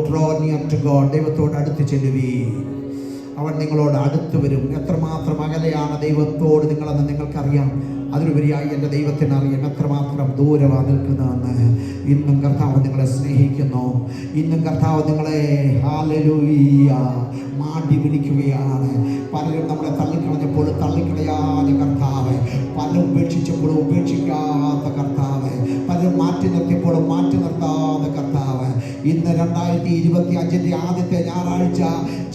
Draw near to God. ദൈവത്തോട് അടുത്ത് ചെല്ലുവീ. അവൻ നിങ്ങളോട് അടുത്ത് വരും. എത്രമാത്രം അകലെയാണ് ദൈവത്തോട് നിങ്ങളെന്ന് നിങ്ങൾക്കറിയാം. അതിലുപരിയായി എൻ്റെ ദൈവത്തിന് അറിയാം എത്രമാത്രം ദൂരമാണ് നിൽക്കുന്നതെന്ന്. ഇന്നും കർത്താവ് നിങ്ങളെ സ്നേഹിക്കുന്നു. ഇന്നും കർത്താവ് നിങ്ങളെ ഹല്ലേലൂയ മാടി വിളിക്കുകയാണ്. പലരും നമ്മളെ തള്ളിക്കളഞ്ഞപ്പോൾ തള്ളിക്കളയാതെ കർത്താവ്, പലരും ഉപേക്ഷിച്ചപ്പോൾ ഉപേക്ഷിക്കാത്ത കർത്താവ്, പലരും മാറ്റി നിർത്തിയപ്പോൾ മാറ്റി നിർത്താതെ കർത്താവ്, ഇന്ന് 2025 ആദ്യത്തെ ഞായറാഴ്ച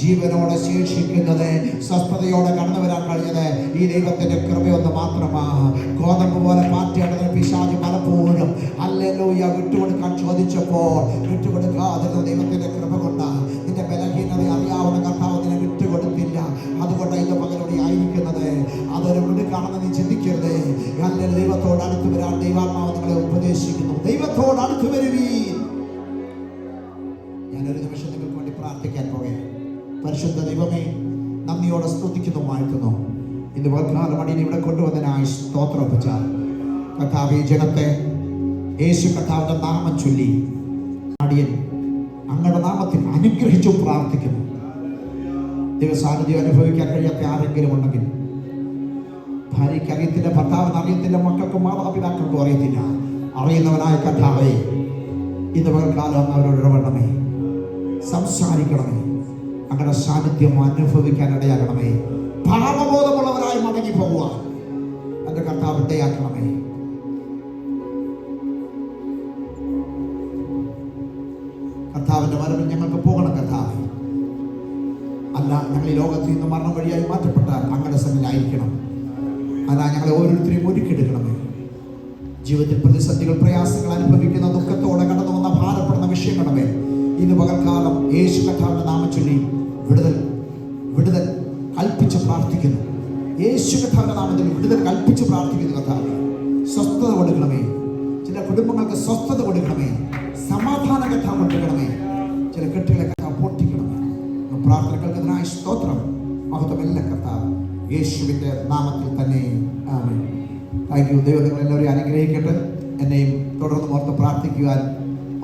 ജീവനോടെ ശേഷിക്കുന്നത്, സ്വസ്ഥതയോടെ കടന്നു വരാൻ കഴിഞ്ഞത് ഈ ദൈവത്തിന്റെ കൃപയൊന്ന് മാത്രമാണ്. ഗോതമ്പ് പോലെ പാറ്റേണ്ടതിന് പിശാച് പലപ്പോഴും ഹല്ലേലൂയ വിട്ടുകൊടുക്കാൻ ചോദിച്ചപ്പോൾ വിട്ടുകൊടുക്കാതെ ദൈവത്തിന്റെ കൃപ കൊണ്ട് നിന്റെ ബലഹീനത അറിയാവുന്ന കർത്താവ് നിന്നെ വിട്ടുകൊടുത്തില്ല. അതുകൊണ്ട് ഇന്ന് പകലോടെ ആയിരിക്കുന്നത് അതൊരു വിടുക്കാണെന്ന് നീ ചിന്തിക്കരുത്. നല്ല ദൈവത്തോട് അടുത്ത് വരാൻ ദൈവാത്മാവ് നിങ്ങളെ ഉപദേശിക്കുന്നു. ദൈവത്തോട് അടുത്ത് വരുവീൻ. ഞാനൊരു നിമിഷം നിങ്ങൾക്ക് വേണ്ടി പ്രാർത്ഥിക്കാൻ പോകുകയാണ്. പരിശുദ്ധ ദൈവമേ, നന്ദിയോടെ സ്തുതിക്കുന്നു, വാഴ്ത്തുന്നു. ഇന്ന് വർക്കാലം അടിയിൽ ഇവിടെ കൊണ്ടുവന്നതിനായി സ്തോത്രം ഒപ്പിച്ചാൽ കർത്താവേ, ജനത്തെ യേശു കർത്താവിന്റെ നാമം ചൊല്ലി അടിയൻ അങ്ങയുടെ നാമത്തിൽ അനുഗ്രഹിച്ചു പ്രാർത്ഥിക്കുന്നു. ദൈവസാന്നിധ്യം അനുഭവിക്കാൻ കഴിയാത്ത ആരെങ്കിലും ഉണ്ടെങ്കിൽ, ഭാര്യയ്ക്ക് അറിയത്തില്ല, ഭർത്താവിന് അറിയത്തില്ല, മക്കൾക്കും മാതാപിതാക്കൾക്കും അറിയത്തില്ല, അറിയുന്നവനായ കർത്താവേ, ഇന്ന് പകൽക്കാലം അങ്ങ് അവരോട് ഇടപെടണമേ, സംസാരിക്കണമേ, അങ്ങയുടെ സാന്നിധ്യം അനുഭവിക്കാൻ ഇടയാക്കണമേ. ഭാവബോധമുള്ളവരായി മടങ്ങി പോകുവാൻ എൻ്റെ കർത്താവ് ഇടയാക്കണമേ. കർത്താവിൻ്റെ വരവിൽ ഞങ്ങൾക്ക് പോകണം കർത്താവേ. അല്ല, ഞങ്ങൾ ഈ ലോകത്തിൽ നിന്ന് മരണം വഴിയായി മാറ്റപ്പെട്ടാൽ അങ്ങയുടെ സന്നിധിയിലായിരിക്കണം. അല്ല, ഞങ്ങളെ ഓരോരുത്തരെയും ഒരുക്കിയെടുക്കണമേ. ജീവിതത്തിൽ പ്രതിസന്ധികൾ, പ്രയാസങ്ങൾ അനുഭവിക്കുന്ന, ദുഃഖത്തോടെ കടന്നു വന്ന ഭാരപ്പെടുന്ന വിഷയങ്ങളുമേ ഇന്ന് പകൽക്കാലം യേശു കർത്താവിന്റെ നാമം ചൊല്ലി വിടുതൽ വിടുതൽ കൽപ്പിച്ച് പ്രാർത്ഥിക്കുന്നു. യേശു കർത്താവിന്റെ നാമത്തിൽ വിടുതൽ കൽപ്പിച്ച് പ്രാർത്ഥിക്കുന്നു. കർത്താവേ, സ്വസ്ഥത കൊടുക്കണമേ. ചില കുടുംബങ്ങൾക്ക് സ്വസ്ഥത കൊടുക്കണമേ, സമാധാന കർത്താവ് കൊടുക്കണമേ. ചില കെട്ടുകളെ കർത്താവ് പൊട്ടിക്കണമേ. പ്രാർത്ഥന കേൾക്കുന്നതിനായി സ്തോത്രം, മഹത്വം എല്ലാ കർത്താവ് യേശുവിന്റെ നാമത്തിൽ തന്നെ. ആമേൻ. Thank you. ദൈവം നിങ്ങളെല്ലാവരെയും അനുഗ്രഹിക്കട്ടെ. എന്നെയും തുടർന്ന് ഓർത്ത് പ്രാർത്ഥിക്കുവാൻ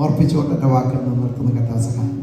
ഓർപ്പിച്ചുകൊണ്ട് എൻ്റെ വാക്കുകൾ നിർത്തുന്ന കർത്താവ് സഹായം.